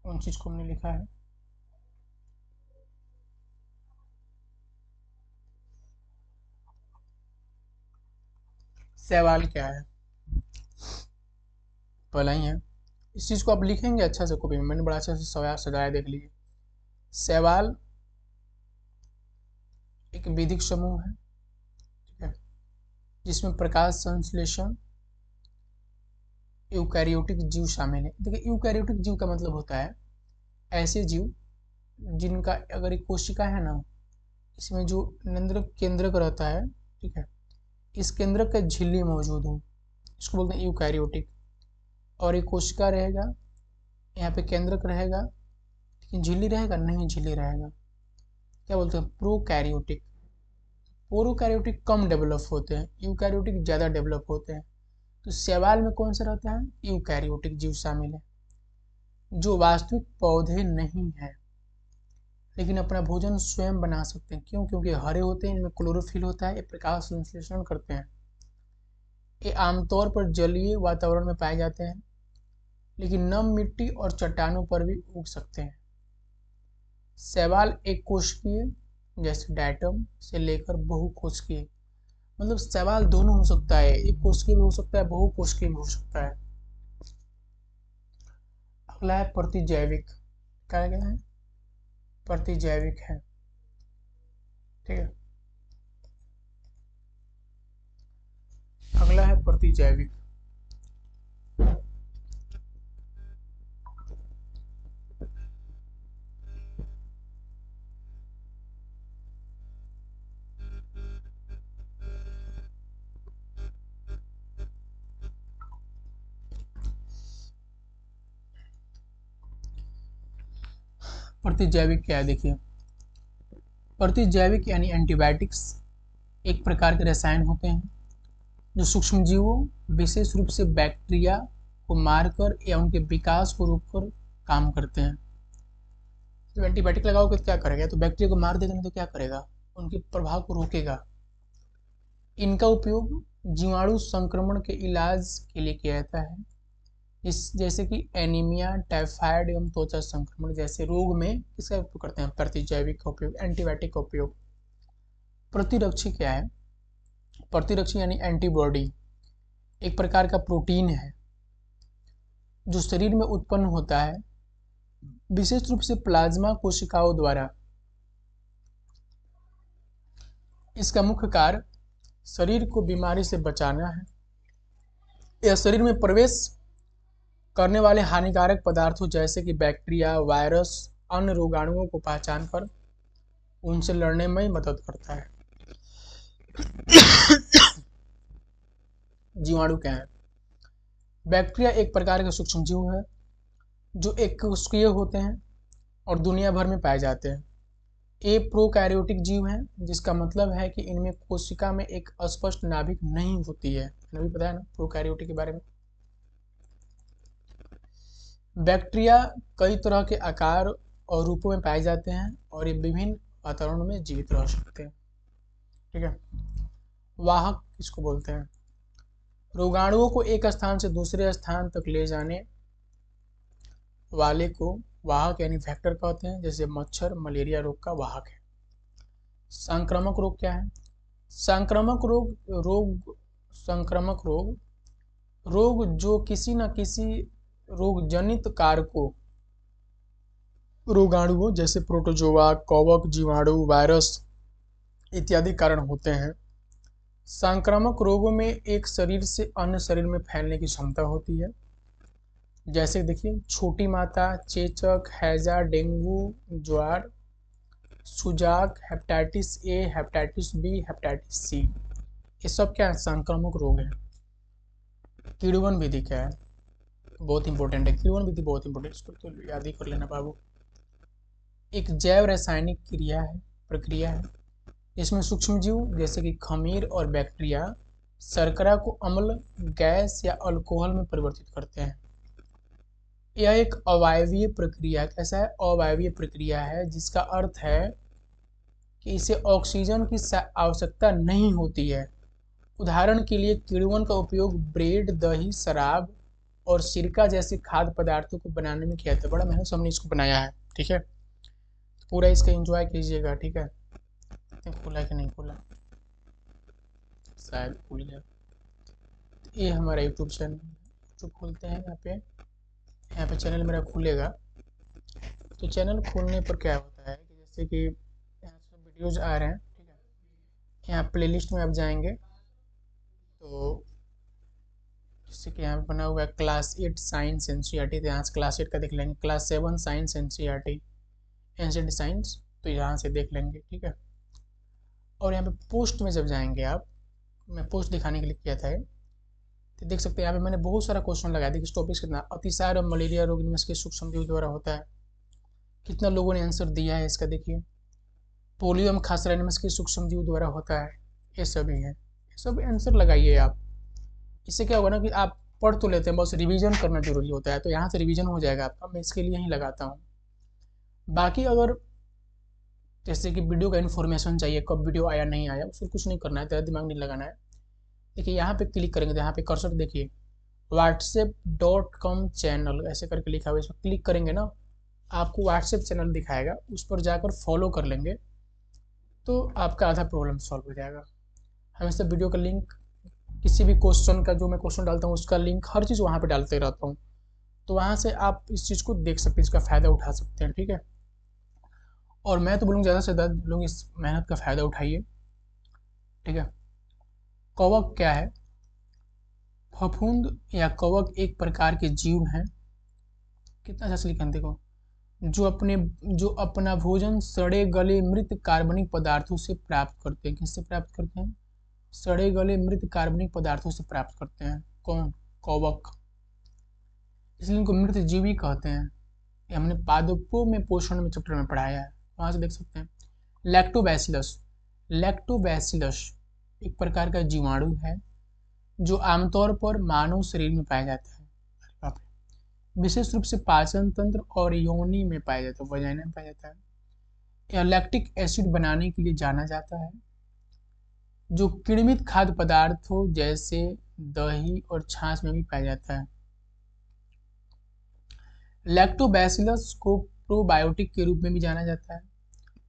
उन चीज़ को हमने लिखा है। सवाल क्या है, पहला ही है, इस चीज़ को आप लिखेंगे अच्छा से कॉपी में, मैंने बड़ा अच्छा से सजाया, देख लीजिए। सवाल एक विधिक समूह है, ठीक है, जिसमें प्रकाश संश्लेषण यूकैरियोटिक जीव शामिल है। देखिए यूकैरियोटिक जीव का मतलब होता है ऐसे जीव जिनका अगर एक कोशिका है ना, इसमें जो नियंत्रक केंद्रक रहता है, ठीक है, इस केंद्रक का झिल्ली मौजूद हो, इसको बोलते हैं यूकैरियोटिक। और एक कोशिका रहेगा, यहाँ पे केंद्रक रहेगा, लेकिन झिल्ली रहेगा नहीं, झिल्ली रहेगा, क्या बोलते हैं, प्रोकैरियोटिक। प्रोकैरियोटिक कम डेवलप होते हैं, यूकैरियोटिक ज़्यादा डेवलप होते हैं। तो सवाल में कौन सा रहता है, यूकैरियोटिक जीव शामिल है, जो वास्तविक पौधे नहीं है लेकिन अपना भोजन स्वयं बना सकते हैं। क्यों, क्योंकि हरे होते हैं, इनमें क्लोरोफिल होता है, ये प्रकाश संश्लेषण करते हैं। ये आमतौर पर जलीय वातावरण में पाए जाते हैं, लेकिन नम मिट्टी और चट्टानों पर भी उग सकते हैं। शैवाल एक कोशिकीय जैसे डायटम से लेकर बहुकोशिकीय, मतलब शैवाल दोनों हो सकता है, एक कोशिकीय भी हो सकता है, बहुकोशिकीय भी हो सकता है। अगला है प्रतिजैविक। क्या क्या है? प्रतिजैविक है, ठीक है। अगला है प्रतिजैविक। प्रतिजैविक क्या है देखिए, प्रतिजैविक यानी एंटीबायोटिक्स एक प्रकार के रसायन होते हैं जो सूक्ष्मजीवों, विशेष रूप से बैक्टीरिया को मारकर या उनके विकास को रोककर काम करते हैं। जब एंटीबायोटिक लगाओगे तो क्या करेगा? तो बैक्टीरिया को मार देगा, नहीं तो क्या करेगा? उनके प्रभाव को रोकेगा। इनका उपयोग जीवाणु संक्रमण के इलाज के लिए किया जाता है, जैसे कि एनीमिया, टाइफाइड एवं त्वचा संक्रमण जैसे रोग में इसका उपयोग करते हैं। प्रतिजैविक का उपयोग, एंटीबायोटिक का उपयोग। प्रतिरक्षी क्या है? प्रतिरक्षी यानी एंटीबॉडी एक प्रकार का प्रोटीन है जो शरीर में उत्पन्न होता है, विशेष रूप से प्लाज्मा कोशिकाओं द्वारा। इसका मुख्य कार्य शरीर को बीमारी से बचाना है या शरीर में प्रवेश करने वाले हानिकारक पदार्थों जैसे कि बैक्टीरिया, वायरस, अन्य रोगाणुओं को पहचान कर उनसे लड़ने में मदद करता है। जीवाणु क्या है? बैक्टीरिया एक प्रकार के सूक्ष्मजीव है जो एककोषीय होते हैं और दुनिया भर में पाए जाते हैं। ये प्रोकैरियोटिक जीव हैं, जिसका मतलब है कि इनमें कोशिका में एक अस्पष्ट नाभिक नहीं होती है। अभी पता है ना प्रोकैरियोटिक के बारे में। बैक्टीरिया कई तरह के आकार और रूपों में पाए जाते हैं और ये विभिन्न वातावरणों में जीवित रह सकते हैं, ठीक है। वाहक किसको बोलते हैं? रोगाणुओं को एक स्थान से दूसरे स्थान तक ले जाने वाले को वाहक यानी वेक्टर कहते हैं, जैसे मच्छर मलेरिया रोग का वाहक है। संक्रामक रोग क्या है? संक्रामक रोग जो किसी न किसी रोग जनित कारकों, रोगाणुओं जैसे प्रोटोजोआ, कवक, जीवाणु, वायरस इत्यादि कारण होते हैं। संक्रामक रोगों में एक शरीर से अन्य शरीर में फैलने की क्षमता होती है, जैसे देखिए छोटी माता, चेचक, हैजा, डेंगू, ज्वार, सुजाक, hepatitis A, hepatitis B, hepatitis C, ये सब क्या है? संक्रामक रोग है। किण्वन विधि क्या है? बहुत इंपॉर्टेंट है, किण्वन विधि बहुत इंपॉर्टेंट, इसको तो याद ही कर लेना बाबू। एक जैव रासायनिक प्रक्रिया है इसमें सूक्ष्मजीव जैसे कि खमीर और बैक्टीरिया शर्करा को अम्ल, गैस या अल्कोहल में परिवर्तित करते हैं। यह एक अवायवीय प्रक्रिया, कैसा है? अवायवीय प्रक्रिया है, जिसका अर्थ है कि इसे ऑक्सीजन की आवश्यकता नहीं होती है। उदाहरण के लिए किण्वन का उपयोग ब्रेड, दही, शराब और सिरका जैसे खाद्य पदार्थों को बनाने में किया जाता है। बड़ा मेहनत से हमने इसको बनाया है, ठीक है। तो पूरा इसका एंजॉय कीजिएगा, ठीक है। खुला कि नहीं खुला? शायद खुल गया। ये हमारा यूट्यूब चैनल, तो खोलते हैं यहाँ पे चैनल मेरा खुलेगा। तो चैनल खोलने पर क्या होता है कि जैसे कि यहाँ से वीडियोज आ रहे हैं, ठीक है। यहाँ प्लेलिस्ट में आप जाएंगे तो जैसे कि यहाँ पे बना हुआ है क्लास 8 साइंस एनसीईआरटी, तो यहाँ से क्लास 8 का देख लेंगे। Class 7 science NCERT, ancient science, तो यहाँ से देख लेंगे, ठीक है। और यहाँ पे पोस्ट में जब जाएंगे आप, मैं पोस्ट दिखाने के लिए किया था, तो देख सकते हैं यहाँ पे मैंने बहुत सारा क्वेश्चन लगाया। देखिए इस टॉपिक कितना, अतिसार और मलेरिया रोग इनमें से सूक्ष्मजीव द्वारा होता है, कितना लोगों ने आंसर दिया है इसका। देखिए पोलियो एवं खसरा इनमें से सूक्ष्मजीव द्वारा होता है, ये सभी है। ये सब आंसर लगाइए आप। इससे क्या होगा ना कि आप पढ़ तो लेते हैं, बस रिवीजन करना जरूरी होता है, तो यहाँ से रिवीजन हो जाएगा आपका। मैं इसके लिए ही लगाता हूँ। बाकी अगर जैसे कि वीडियो का इन्फॉर्मेशन चाहिए, कब वीडियो आया नहीं आया, उसको कुछ नहीं करना है, ज़्यादा दिमाग नहीं लगाना है। देखिए यहाँ पे क्लिक करेंगे तो यहाँ पे कर्सर देखिए whatsapp.com चैनल ऐसे करके लिखा हुआ है, इस पर क्लिक करेंगे ना आपको व्हाट्सएप चैनल दिखाएगा, उस पर जाकर फॉलो कर लेंगे तो आपका आधा प्रॉब्लम सॉल्व हो जाएगा। हमेशा वीडियो का लिंक, किसी भी क्वेश्चन का जो मैं क्वेश्चन डालता हूँ उसका लिंक, हर चीज़ वहाँ पे डालते रहता हूँ। तो वहाँ से आप इस चीज़ को देख सकते हैं, इसका फ़ायदा उठा सकते हैं। ठीक है, और मैं तो बोलूँगा ज़्यादा से ज़्यादा लोग इस मेहनत का फ़ायदा उठाइए। ठीक है, कवक क्या है? फफूंद या कवक एक प्रकार के जीव हैं, कितना अच्छा से लिखा है देखो, जो अपना भोजन सड़े गले मृत कार्बनिक पदार्थों से प्राप्त करते हैं। किससे प्राप्त करते हैं? सड़े गले मृत कार्बनिक पदार्थों से प्राप्त करते हैं। कौन? कवक। इसलिए इनको मृत जीवी कहते हैं। ये हमने पादपों में पोषण में चैप्टर में पढ़ाया है, वहां से देख सकते हैं। लैक्टोबैसिलस। लैक्टोबैसिलस एक प्रकार का जीवाणु है जो आमतौर पर मानव शरीर में पाया जाता है, विशेष रूप से पाचन तंत्र और योनि में पाया जाता है, वजाइना में पाया जाता है। यह लैक्टिक एसिड बनाने के लिए जाना जाता है, जो किण्वित खाद्य पदार्थों जैसे दही और छाछ में भी पाया जाता है। लैक्टोबैसिलस को प्रोबायोटिक के रूप में भी जाना जाता है।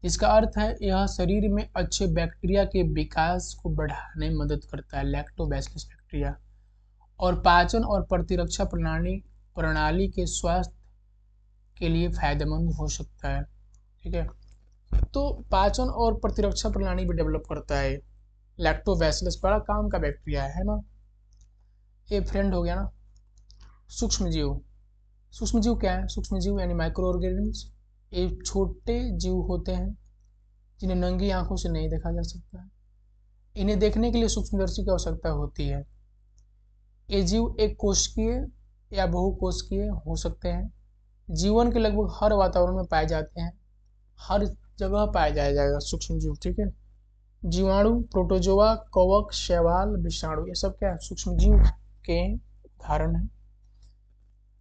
इसका अर्थ है यह शरीर में अच्छे बैक्टीरिया के विकास को बढ़ाने में मदद करता है, लैक्टोबैसिलस बैक्टीरिया, और पाचन और प्रतिरक्षा प्रणाली के स्वास्थ्य के लिए फायदेमंद हो सकता है। ठीक है, तो पाचन और प्रतिरक्षा प्रणाली भी डेवलप करता है। लैक्टोबैसिलस बड़ा काम का बैक्टीरिया है ना। ये फ्रेंड हो गया ना। सूक्ष्म जीव। सूक्ष्म जीव क्या है? सूक्ष्म जीव यानी माइक्रो ऑर्गेनिज्म, ये छोटे जीव होते हैं जिन्हें नंगी आंखों से नहीं देखा जा सकता है। इन्हें देखने के लिए सूक्ष्मदर्शी की आवश्यकता होती है। ये जीव एक कोशिकीय या बहुकोशिकीय हो सकते हैं। जीवन के लगभग हर वातावरण में पाए जाते हैं, हर जगह पाया जाएगा सूक्ष्म जीव। ठीक है, जीवाणु, प्रोटोजोआ, कवक, शैवाल, विषाणु, ये सब क्या है? सूक्ष्म जीव के उदाहरण है।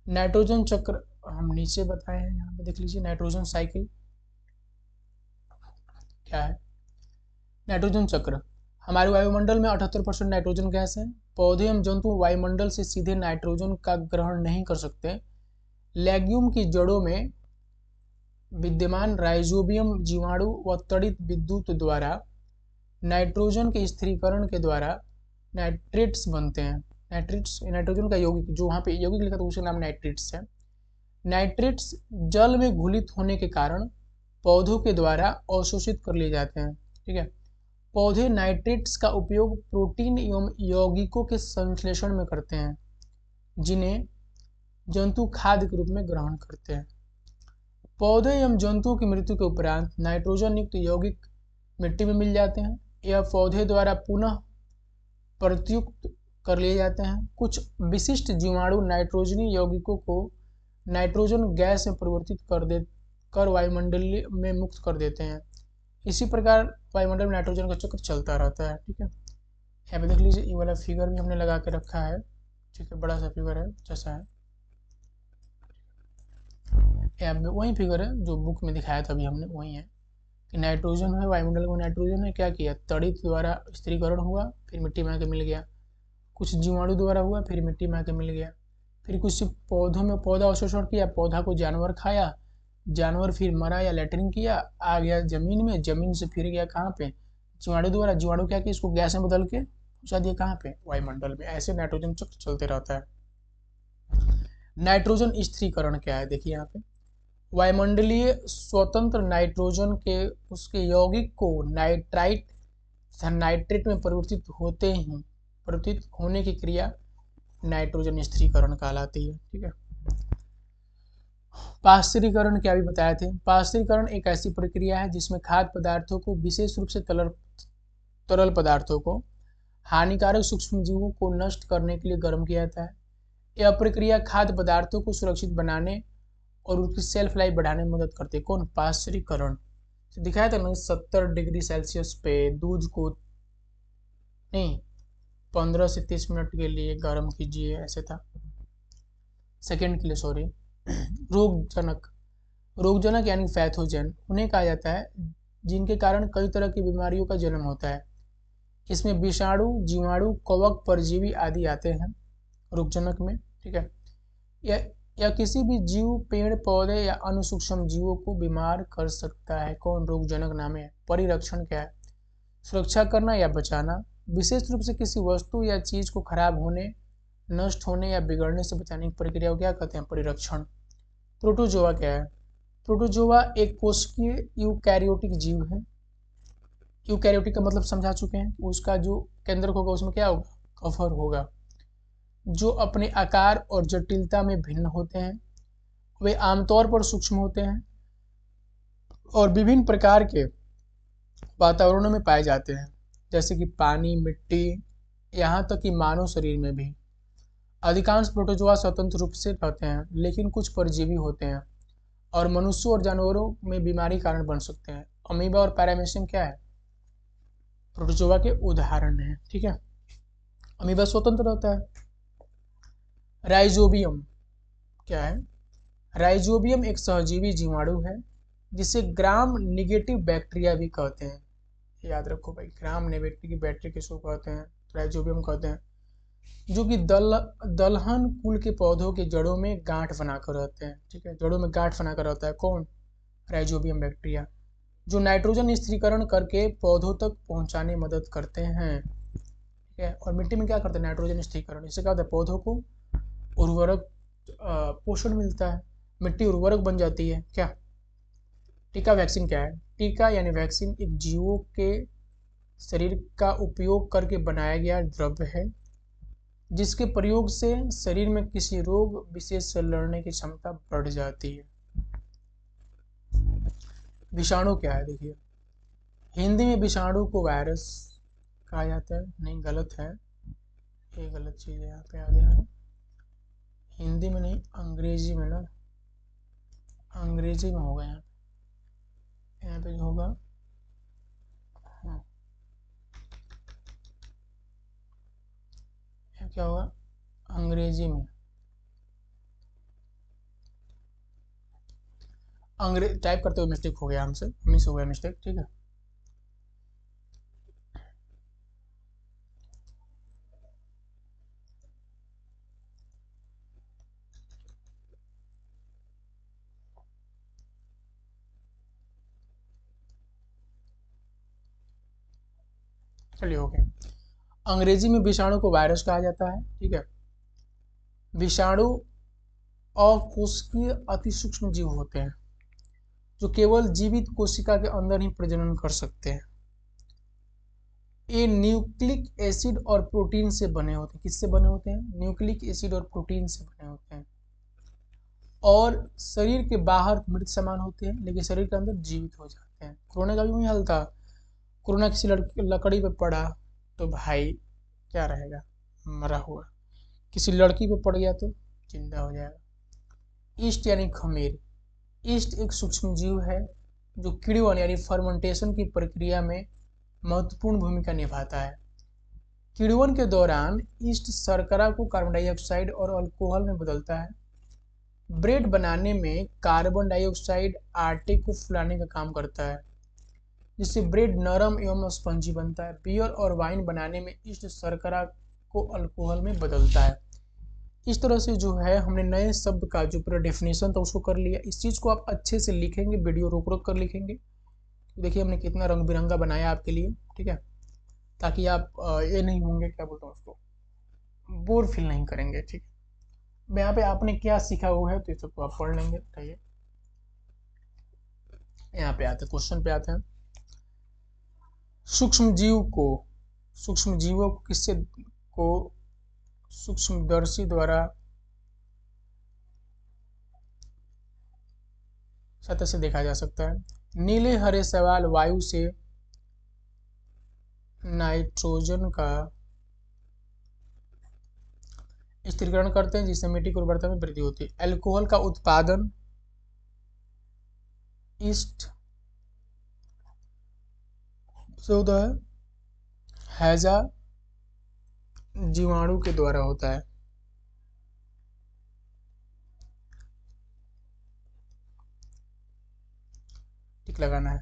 नाइट्रोजन चक्र हम नीचे बताए हैं, यहाँ पे देख लीजिए। नाइट्रोजन साइकिल क्या है? नाइट्रोजन चक्र। हमारे वायुमंडल में 78% नाइट्रोजन गैस है। पौधे एवं जंतु वायुमंडल से सीधे नाइट्रोजन का ग्रहण नहीं कर सकते। लेग्यूम की जड़ों में विद्यमान राइजोबियम जीवाणु व तड़ित विद्युत द्वारा नाइट्रोजन के स्थिरीकरण के द्वारा नाइट्रेट्स बनते हैं। नाइट्रेट्स नाइट्रोजन का यौगिक, जो वहाँ पे यौगिक लिखा था उसका नाम नाइट्रेट्स है। नाइट्रेट्स जल में घुलित होने के कारण पौधों के द्वारा अवशोषित कर लिए जाते हैं। ठीक है, पौधे नाइट्रेट्स का उपयोग प्रोटीन एवं यौगिकों के संश्लेषण में करते हैं, जिन्हें जंतु खाद्य के रूप में ग्रहण करते हैं। पौधे एवं जंतुओं की मृत्यु के उपरांत नाइट्रोजन युक्त यौगिक मिट्टी में मिल जाते हैं। यह पौधे द्वारा पुनः प्रत्युक्त कर लिए जाते हैं। कुछ विशिष्ट जीवाणु नाइट्रोजनी यौगिकों को नाइट्रोजन गैस में परिवर्तित कर वायुमंडल में मुक्त कर देते हैं। इसी प्रकार वायुमंडल में नाइट्रोजन का चक्र चलता रहता है। ठीक है, यहाँ पे देख लीजिए, ये वाला फिगर भी हमने लगा के रखा है। ठीक है, बड़ा सा फिगर है जैसा है, यहाँ पे वही फिगर है जो बुक में दिखाया था अभी हमने, वही है कि नाइट्रोजन है, वायुमंडल में नाइट्रोजन है, क्या किया? तड़ित द्वारा स्थिरीकरण हुआ, फिर मिट्टी में आके मिल गया। कुछ जीवाणु द्वारा हुआ, फिर मिट्टी में आके मिल गया। फिर कुछ पौधों में पौधा अवशोषण किया, पौधा को जानवर खाया, जानवर फिर मरा या लैट्रिन किया, आ गया जमीन में, जमीन से फिर गया कहाँ पे? जीवाणु द्वारा। जीवाणु क्या किया? इसको गैस में बदल के पहुँचा दिया कहाँ पे? वायुमंडल में। ऐसे नाइट्रोजन चक्र चलते रहता है। नाइट्रोजन स्थिरीकरण क्या है? देखिए यहाँ पे, वायुमंडलीय स्वतंत्र नाइट्रोजन के उसके यौगिक को नाइट्राइट तथा नाइट्रेट में परिवर्तित होने की क्रिया नाइट्रोजन स्थिरीकरण कहलाती है। ठीक है, पास्चुरीकरण क्या भी बताए थे। पास्चुरीकरण एक ऐसी प्रक्रिया है जिसमें खाद्य पदार्थों को, विशेष रूप से तरल पदार्थों को, हानिकारक सूक्ष्म जीवों को नष्ट करने के लिए गर्म किया जाता है। यह प्रक्रिया खाद्य पदार्थों को सुरक्षित बनाने और उसकी सेल्फ लाइफ बढ़ाने में मदद करती है। कौन? पास्चुरीकरण। तो दिखाया था ना, 70 डिग्री सेल्सियस पे दूध को नहीं 15 से 30 मिनट के लिए गर्म कीजिए, ऐसे था, सेकेंड के लिए, सॉरी। रोगजनक यानी पैथोजन उन्हें कहा जाता है जिनके कारण कई तरह की बीमारियों का जन्म होता है। इसमें विषाणु, जीवाणु, कवक, परजीवी आदि आते हैं रोगजनक में। ठीक है, या किसी भी जीव, पेड़ पौधे या अन्य सूक्ष्म जीवों को बीमार कर सकता है। कौन? रोगजनक नाम है। परिरक्षण क्या है? सुरक्षा करना या बचाना, विशेष रूप से किसी वस्तु या चीज को खराब होने नष्ट होने या बिगड़ने से बचाने की प्रक्रिया को क्या कहते हैं? परिरक्षण। प्रोटोजोआ क्या है? प्रोटोजोआ एक कोशिकीय यूकैरियोटिक जीव है। यूकैरियोटिक का मतलब समझा चुके हैं। उसका जो केंद्रक होगा उसमें क्या होगा? कवर होगा। जो अपने आकार और जटिलता में भिन्न होते हैं, वे आमतौर पर सूक्ष्म होते हैं और विभिन्न प्रकार के वातावरणों में पाए जाते हैं, जैसे कि पानी, मिट्टी, यहाँ तक कि मानव शरीर में भी। अधिकांश प्रोटोजोआ स्वतंत्र रूप से रहते हैं, लेकिन कुछ परजीवी होते हैं और मनुष्यों और जानवरों में बीमारी कारण बन सकते हैं। अमीबा और पैरामीशियम क्या है? प्रोटोजोआ के उदाहरण हैं। ठीक है, अमीबा स्वतंत्र रहता है। राइजोबियम क्या है? राइजोबियम एक सहजीवी जीवाणु है जिसे ग्राम निगेटिव बैक्टीरिया भी कहते हैं। याद रखो भाई, ग्राम नेगेटिव बैक्टीरिया किसको कहते हैं? राइजोबियम कहते हैं। जो कि दलहन कुल के पौधों के जड़ों में गांठ बनाकर रहते हैं। ठीक है, जड़ों में गांठ बनाकर रहता है कौन? राइजोबियम बैक्टीरिया, जो नाइट्रोजन स्थिरीकरण करके पौधों तक पहुंचाने में मदद करते हैं। ठीक है, और मिट्टी में क्या करते हैं? नाइट्रोजन स्थिरीकरण। इससे क्या होता है? पौधों को उर्वरक पोषण मिलता है, मिट्टी उर्वरक बन जाती है। क्या? टीका वैक्सीन क्या है? टीका यानी वैक्सीन एक जीवों के शरीर का उपयोग करके बनाया गया द्रव्य है जिसके प्रयोग से शरीर में किसी रोग विशेष से लड़ने की क्षमता बढ़ जाती है। विषाणु क्या है? देखिए, हिंदी में विषाणु को वायरस कहा जाता है। नहीं, गलत है, ये गलत चीज़ है, यहाँ पे आ गया है। हिंदी में नहीं, अंग्रेजी में ना, अंग्रेजी में होगा। यहाँ पे जो होगा, हाँ, क्या होगा? अंग्रेजी में अंग्रेज टाइप करते हुए मिस्टेक हो गया, हमसे मिस हो गया मिस्टेक। ठीक है, चलिए हो गया। अंग्रेजी में विषाणु को वायरस कहा जाता है। ठीक है, विषाणु अकोशिकीय अति सूक्ष्म जीव होते हैं जो केवल जीवित कोशिका के अंदर ही प्रजनन कर सकते हैं। ये न्यूक्लिक एसिड और प्रोटीन से बने होते हैं। किससे बने होते हैं? न्यूक्लिक एसिड और प्रोटीन से बने होते हैं और शरीर के बाहर मृत समान होते हैं, लेकिन शरीर के अंदर जीवित हो जाते हैं। कोरोना का भी वही हाल था। कोरोना किसी लकड़ी पे पड़ा तो भाई क्या रहेगा? मरा हुआ। किसी लड़की पे पड़ गया तो जिंदा हो जाएगा। ईस्ट यानी खमीर। ईस्ट एक सूक्ष्म जीव है जो किण्वन यानी फर्मेंटेशन की प्रक्रिया में महत्वपूर्ण भूमिका निभाता है। किण्वन के दौरान ईस्ट शर्करा को कार्बन डाइऑक्साइड और अल्कोहल में बदलता है। ब्रेड बनाने में कार्बन डाइऑक्साइड आटे को फुलाने का काम करता है, जिससे ब्रेड नरम एवं स्पंजी बनता है। बियर और वाइन बनाने में ईस्ट शर्करा को अल्कोहल में बदलता है। इस तरह से जो है हमने नए शब्द का जो पूरा डेफिनेशन था उसको कर लिया। इस चीज़ को आप अच्छे से लिखेंगे, वीडियो रोक रोक कर लिखेंगे। देखिए हमने कितना रंग बिरंगा बनाया आपके लिए। ठीक है, ताकि आप ये नहीं होंगे, क्या बोलते हैं उसको, बोर फील नहीं करेंगे। ठीक है, यहाँ पे आपने क्या सीखा हुआ है तो ये सबको आप पढ़ लेंगे। बताइए, यहाँ पे आते हैं, क्वेश्चन पे आते हैं। सूक्ष्म जीवों को किससे को सूक्ष्मदर्शी द्वारा सतह से देखा जा सकता है। नीले हरे शैवाल वायु से नाइट्रोजन का स्थिरीकरण करते हैं, जिससे मिट्टी की उर्वरता में वृद्धि होती है। अल्कोहल का उत्पादन ईस्ट से होता है, हैजा जीवाणु के द्वारा होता है। टिक लगाना है।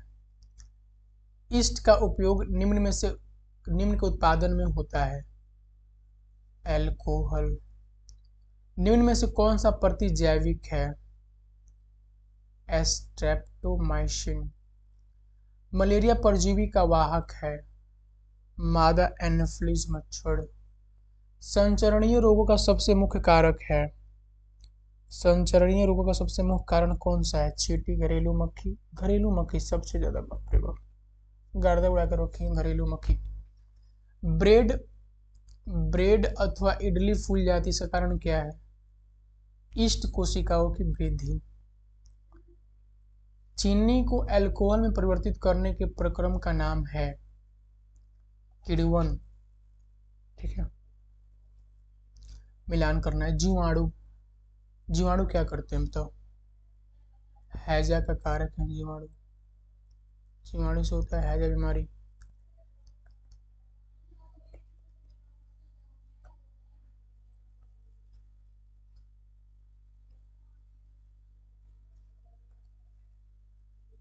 ईस्ट का उपयोग निम्न के उत्पादन में होता है। अल्कोहल। निम्न में से कौन सा प्रतिजैविक है? स्ट्रेप्टोमाइसिन। मलेरिया परजीवी का वाहक है। मादा एनोफिलीज मच्छर। संचरणीय रोगों का सबसे मुख्य कारक है, संचरणीय रोगों का सबसे मुख्य कारण कौन सा है? चींटी, घरेलू मक्खी। घरेलू मक्खी सबसे ज्यादा, बाप रे बाप, गर्दा उड़ा कर रखी है घरेलू मक्खी। ब्रेड ब्रेड अथवा इडली फूल जाती, इसका कारण क्या है? ईस्ट कोशिकाओं की वृद्धि। चीनी को अल्कोहल में परिवर्तित करने के प्रक्रम का नाम है किण्वन। ठीक है, मिलान करना है। जीवाणु, जीवाणु क्या करते हैं तो? हैजा का कारक है जीवाणु। जीवाणु से होता है हैजा बीमारी।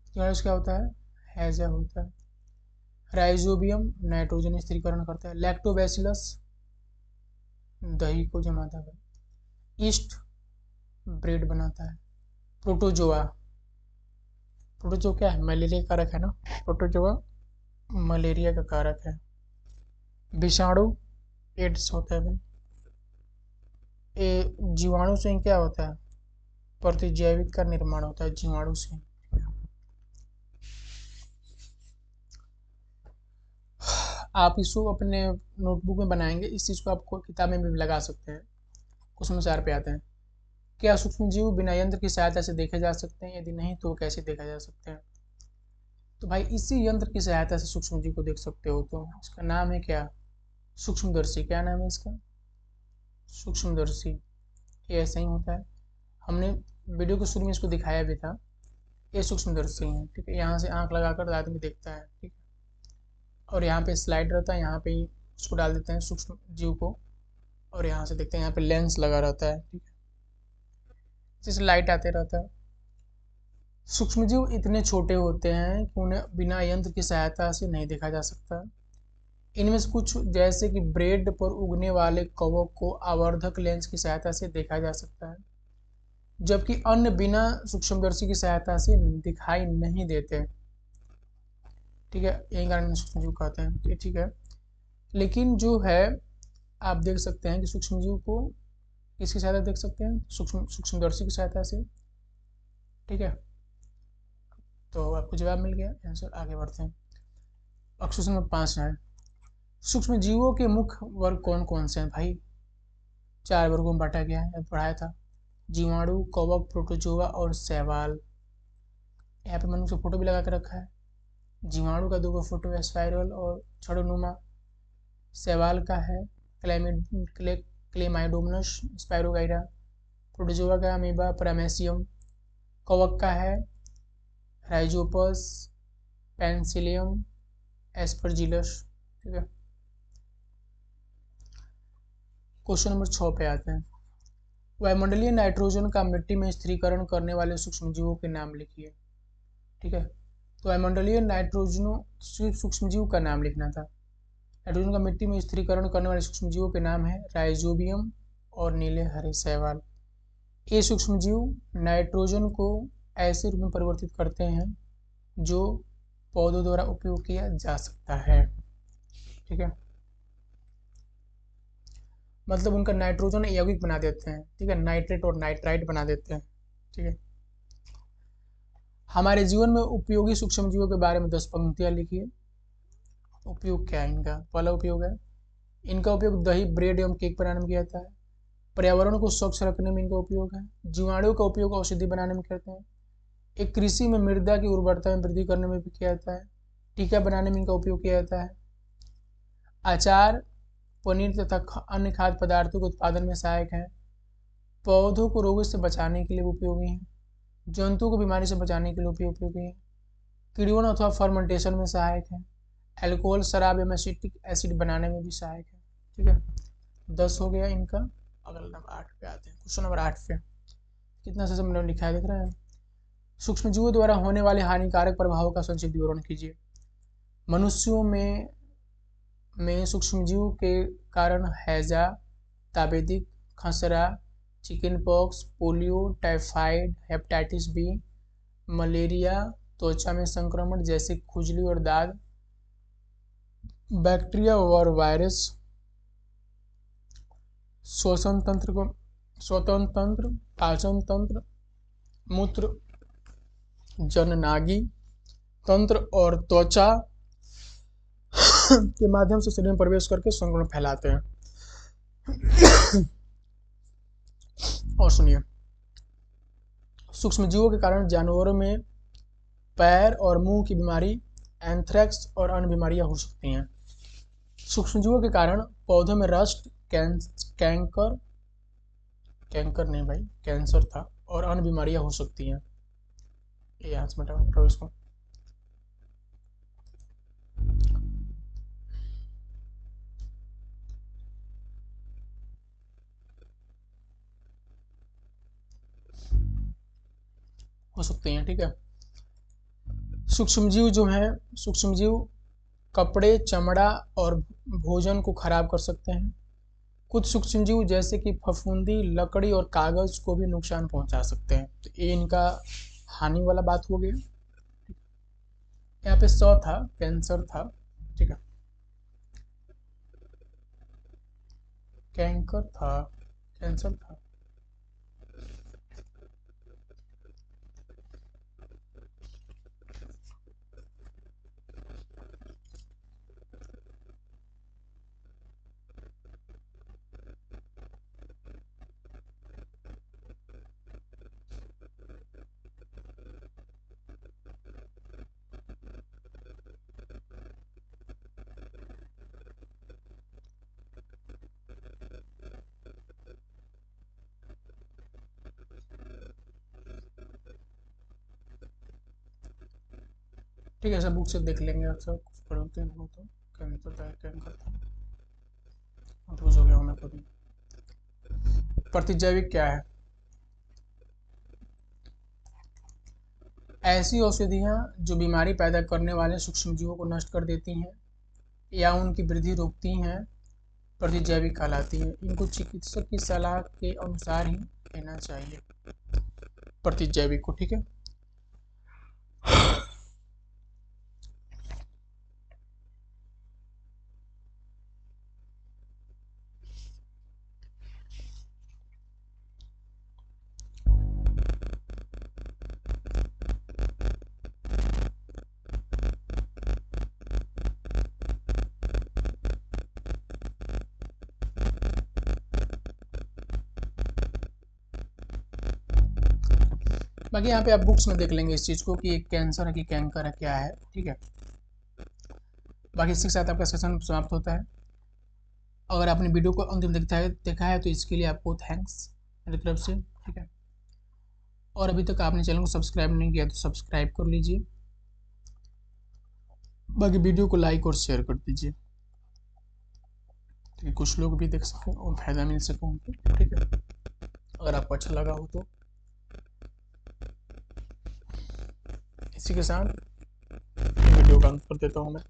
जीवाणु से क्या होता है? हैजा होता है। राइजोबियम नाइट्रोजन स्थिरीकरण करता है। लैक्टोबैसिलस दही को जमाता है। ईस्ट ब्रेड बनाता है। प्रोटोजोआ, प्रोटोजोआ क्या है? मलेरिया का कारक है ना, प्रोटोजोआ मलेरिया का कारक है। विषाणु एड्स होता है भाई। जीवाणु से क्या होता है? प्रतिजैविक का निर्माण होता है जीवाणु से। आप इसको अपने नोटबुक में बनाएंगे, इस चीज़ को आपको किताब में भी लगा सकते हैं। क्वेश्चन 4 पे आते हैं। क्या सूक्ष्म जीव बिना यंत्र की सहायता से देखे जा सकते हैं? यदि नहीं तो कैसे देखा जा सकते हैं? तो भाई इसी यंत्र की सहायता से सूक्ष्म जीव को देख सकते हो। तो इसका नाम है क्या? सूक्ष्मदर्शी। क्या नाम है इसका? सूक्ष्मदर्शी। ये ऐसा ही होता है, हमने वीडियो के शुरू में इसको दिखाया भी था। ये सूक्ष्मदर्शी है। ठीक है, यहाँ से आंख लगाकर आदमी देखता है। ठीक है, और यहाँ पे स्लाइड रहता है, यहाँ पे ही उसको डाल देते हैं सूक्ष्म जीव को, और यहाँ से देखते हैं, यहाँ पे लेंस लगा रहता है। ठीक है, जिससे लाइट आते रहता है। सूक्ष्मजीव इतने छोटे होते हैं कि उन्हें बिना यंत्र की सहायता से नहीं देखा जा सकता। इनमें से कुछ जैसे कि ब्रेड पर उगने वाले कवक को आवर्धक लेंस की सहायता से देखा जा सकता है, जबकि अन्य बिना सूक्ष्मदर्शी की सहायता से दिखाई नहीं देते। ठीक है, यही कारण सूक्ष्मजीव कहते हैं। ठीक है, लेकिन जो है आप देख सकते हैं कि सूक्ष्मजीव को किसकी सहायता देख सकते हैं? सूक्ष्मदर्शी की सहायता से। ठीक है, तो आपको जवाब मिल गया आंसर। आगे बढ़ते हैं। अब क्वेश्चन नंबर 5 है, सूक्ष्म जीवों के मुख्य वर्ग कौन कौन से हैं? भाई 4 वर्गों में बांटा गया है, पढ़ाया था। जीवाणु, कवक, प्रोटोजोआ और शैवाल। यहाँ पे मैंने उसका फोटो भी लगा के रखा है। जीवाणु का 2 फोटो है, स्पाइरल और छड़ोनुमा। शैवाल का है क्लेमाइडोमोनास स्पाइरोगाइरा। प्रोटोजोआ का अमीबा पैरामेसियम। कवक का है राइजोपस पेंसिलियम एस्परजिलस। ठीक है, क्वेश्चन नंबर 6 पे आते हैं। वायुमंडलीय नाइट्रोजन का मिट्टी में स्थिरीकरण करने वाले सूक्ष्मजीवों के नाम लिखिए। ठीक है, तो वायुमंडलीय नाइट्रोजन सूक्ष्मजीव का नाम लिखना था। नाइट्रोजन का मिट्टी में स्थिरीकरण करने वाले सूक्ष्मजीवों के नाम है राइजोबियम और नीले हरे शैवाल। ये सूक्ष्मजीव नाइट्रोजन को ऐसे रूप में परिवर्तित करते हैं जो पौधों द्वारा उपयोग किया जा सकता है। ठीक है, मतलब उनका नाइट्रोजन यौगिक बना देते हैं। ठीक है, नाइट्रेट और नाइट्राइट बना देते हैं। ठीक है, हमारे जीवन में उपयोगी सूक्ष्मजीवों के बारे में 10 पंक्तियां लिखिए। उपयोग क्या है इनका? पहला उपयोग है, इनका उपयोग दही, ब्रेड एवं केक बनाने में किया जाता है। पर्यावरण को स्वच्छ रखने में इनका उपयोग है। जीवाणु का उपयोग औषधि बनाने में करते हैं। एक कृषि में मृदा की उर्वरता में वृद्धि करने में भी किया जाता है। टीका बनाने में इनका उपयोग किया जाता है। अचार, पनीर तथा अन्य खाद्य पदार्थों के उत्पादन में सहायक है। पौधों को रोगों से बचाने के लिए उपयोगी है। जंतुओं को बीमारी से बचाने के लिए उपयोगी है। किण्वन अथवा फर्मेंटेशन में सहायक है। अल्कोहल, शराब एवं एसिटिक एसिड बनाने में भी सहायक है। ठीक है, 10 हो गया इनका। अगला नंबर 8 पे आते हैं। क्वेश्चन नंबर 8 पे कितना से मैंने लिखा है, दिख रहा है? सूक्ष्मजीवों द्वारा होने वाले हानिकारक प्रभावों का संक्षिप्त विवरण कीजिए। मनुष्यों में सूक्ष्मजीव के कारण हैजा, तापेदिक, खसरा, chicken pox, polio, typhoid, hepatitis B, malaria, त्वचा में संक्रमण जैसे खुजली और दाग, बैक्टीरिया और वायरस श्वसन तंत्र को, स्वतंत्र तंत्र, पाचन तंत्र, मूत्र जननागी तंत्र और त्वचा के माध्यम से शरीर में प्रवेश करके संक्रमण फैलाते हैं। और सुनिए, सूक्ष्मजीवों के कारण जानवरों में पैर और मुंह की बीमारी, एंथ्रेक्स और अन्य बीमारियां हो सकती हैं। सूक्ष्मजीवों के कारण पौधों में रस्ट, कैंकर नहीं भाई, कैंसर था, और अन्य बीमारियां हो सकती हैं। ये यहाँ से हटाओ इसको। हो सकते हैं, ठीक है। सूक्ष्मजीव जो हैं, सूक्ष्मजीव कपड़े, चमड़ा और भोजन को खराब कर सकते हैं। कुछ सूक्ष्मजीव जैसे कि फफूंदी, लकड़ी और कागज को भी नुकसान पहुंचा सकते हैं। तो ये इनका हानि वाला बात हो गया। यहाँ पे 100 था, कैंसर था, ठीक है, कैंकर था, कैंसर था। ठीक है, सब बुक से देख लेंगे, अक्सर कुछ पढ़ते हैं तो कैंसर था, कैंकर था, कंफ्यूज हो गया हूँ मैं खुद ही। प्रतिजैविक क्या है? ऐसी औषधियाँ जो बीमारी पैदा करने वाले सूक्ष्मजीवों को नष्ट कर देती हैं या उनकी वृद्धि रोकती हैं, प्रतिजैविक कहलाती हैं। इनको चिकित्सक की सलाह के अनुसार ही लेना चाहिए, प्रतिजैविक को, ठीक है। बाकी यहाँ पे आप बुक्स में देख लेंगे इस चीज़ को कि एक कैंसर है कि कैंकर है, क्या है, ठीक है। बाकी इसी के साथ आपका सेशन समाप्त होता है। अगर आपने वीडियो को अंतिम देखा है तो इसके लिए आपको थैंक्स मेरी तरफ से, ठीक है। और अभी तक आपने चैनल को सब्सक्राइब नहीं किया तो सब्सक्राइब कर लीजिए। बाकी वीडियो को लाइक और शेयर कर दीजिए ताकि कुछ लोग भी देख सकें और फायदा मिल सके उनको, ठीक है। अगर आपको अच्छा लगा हो तो इसी के साथ वीडियो का अंत कर देता हूँ मैं।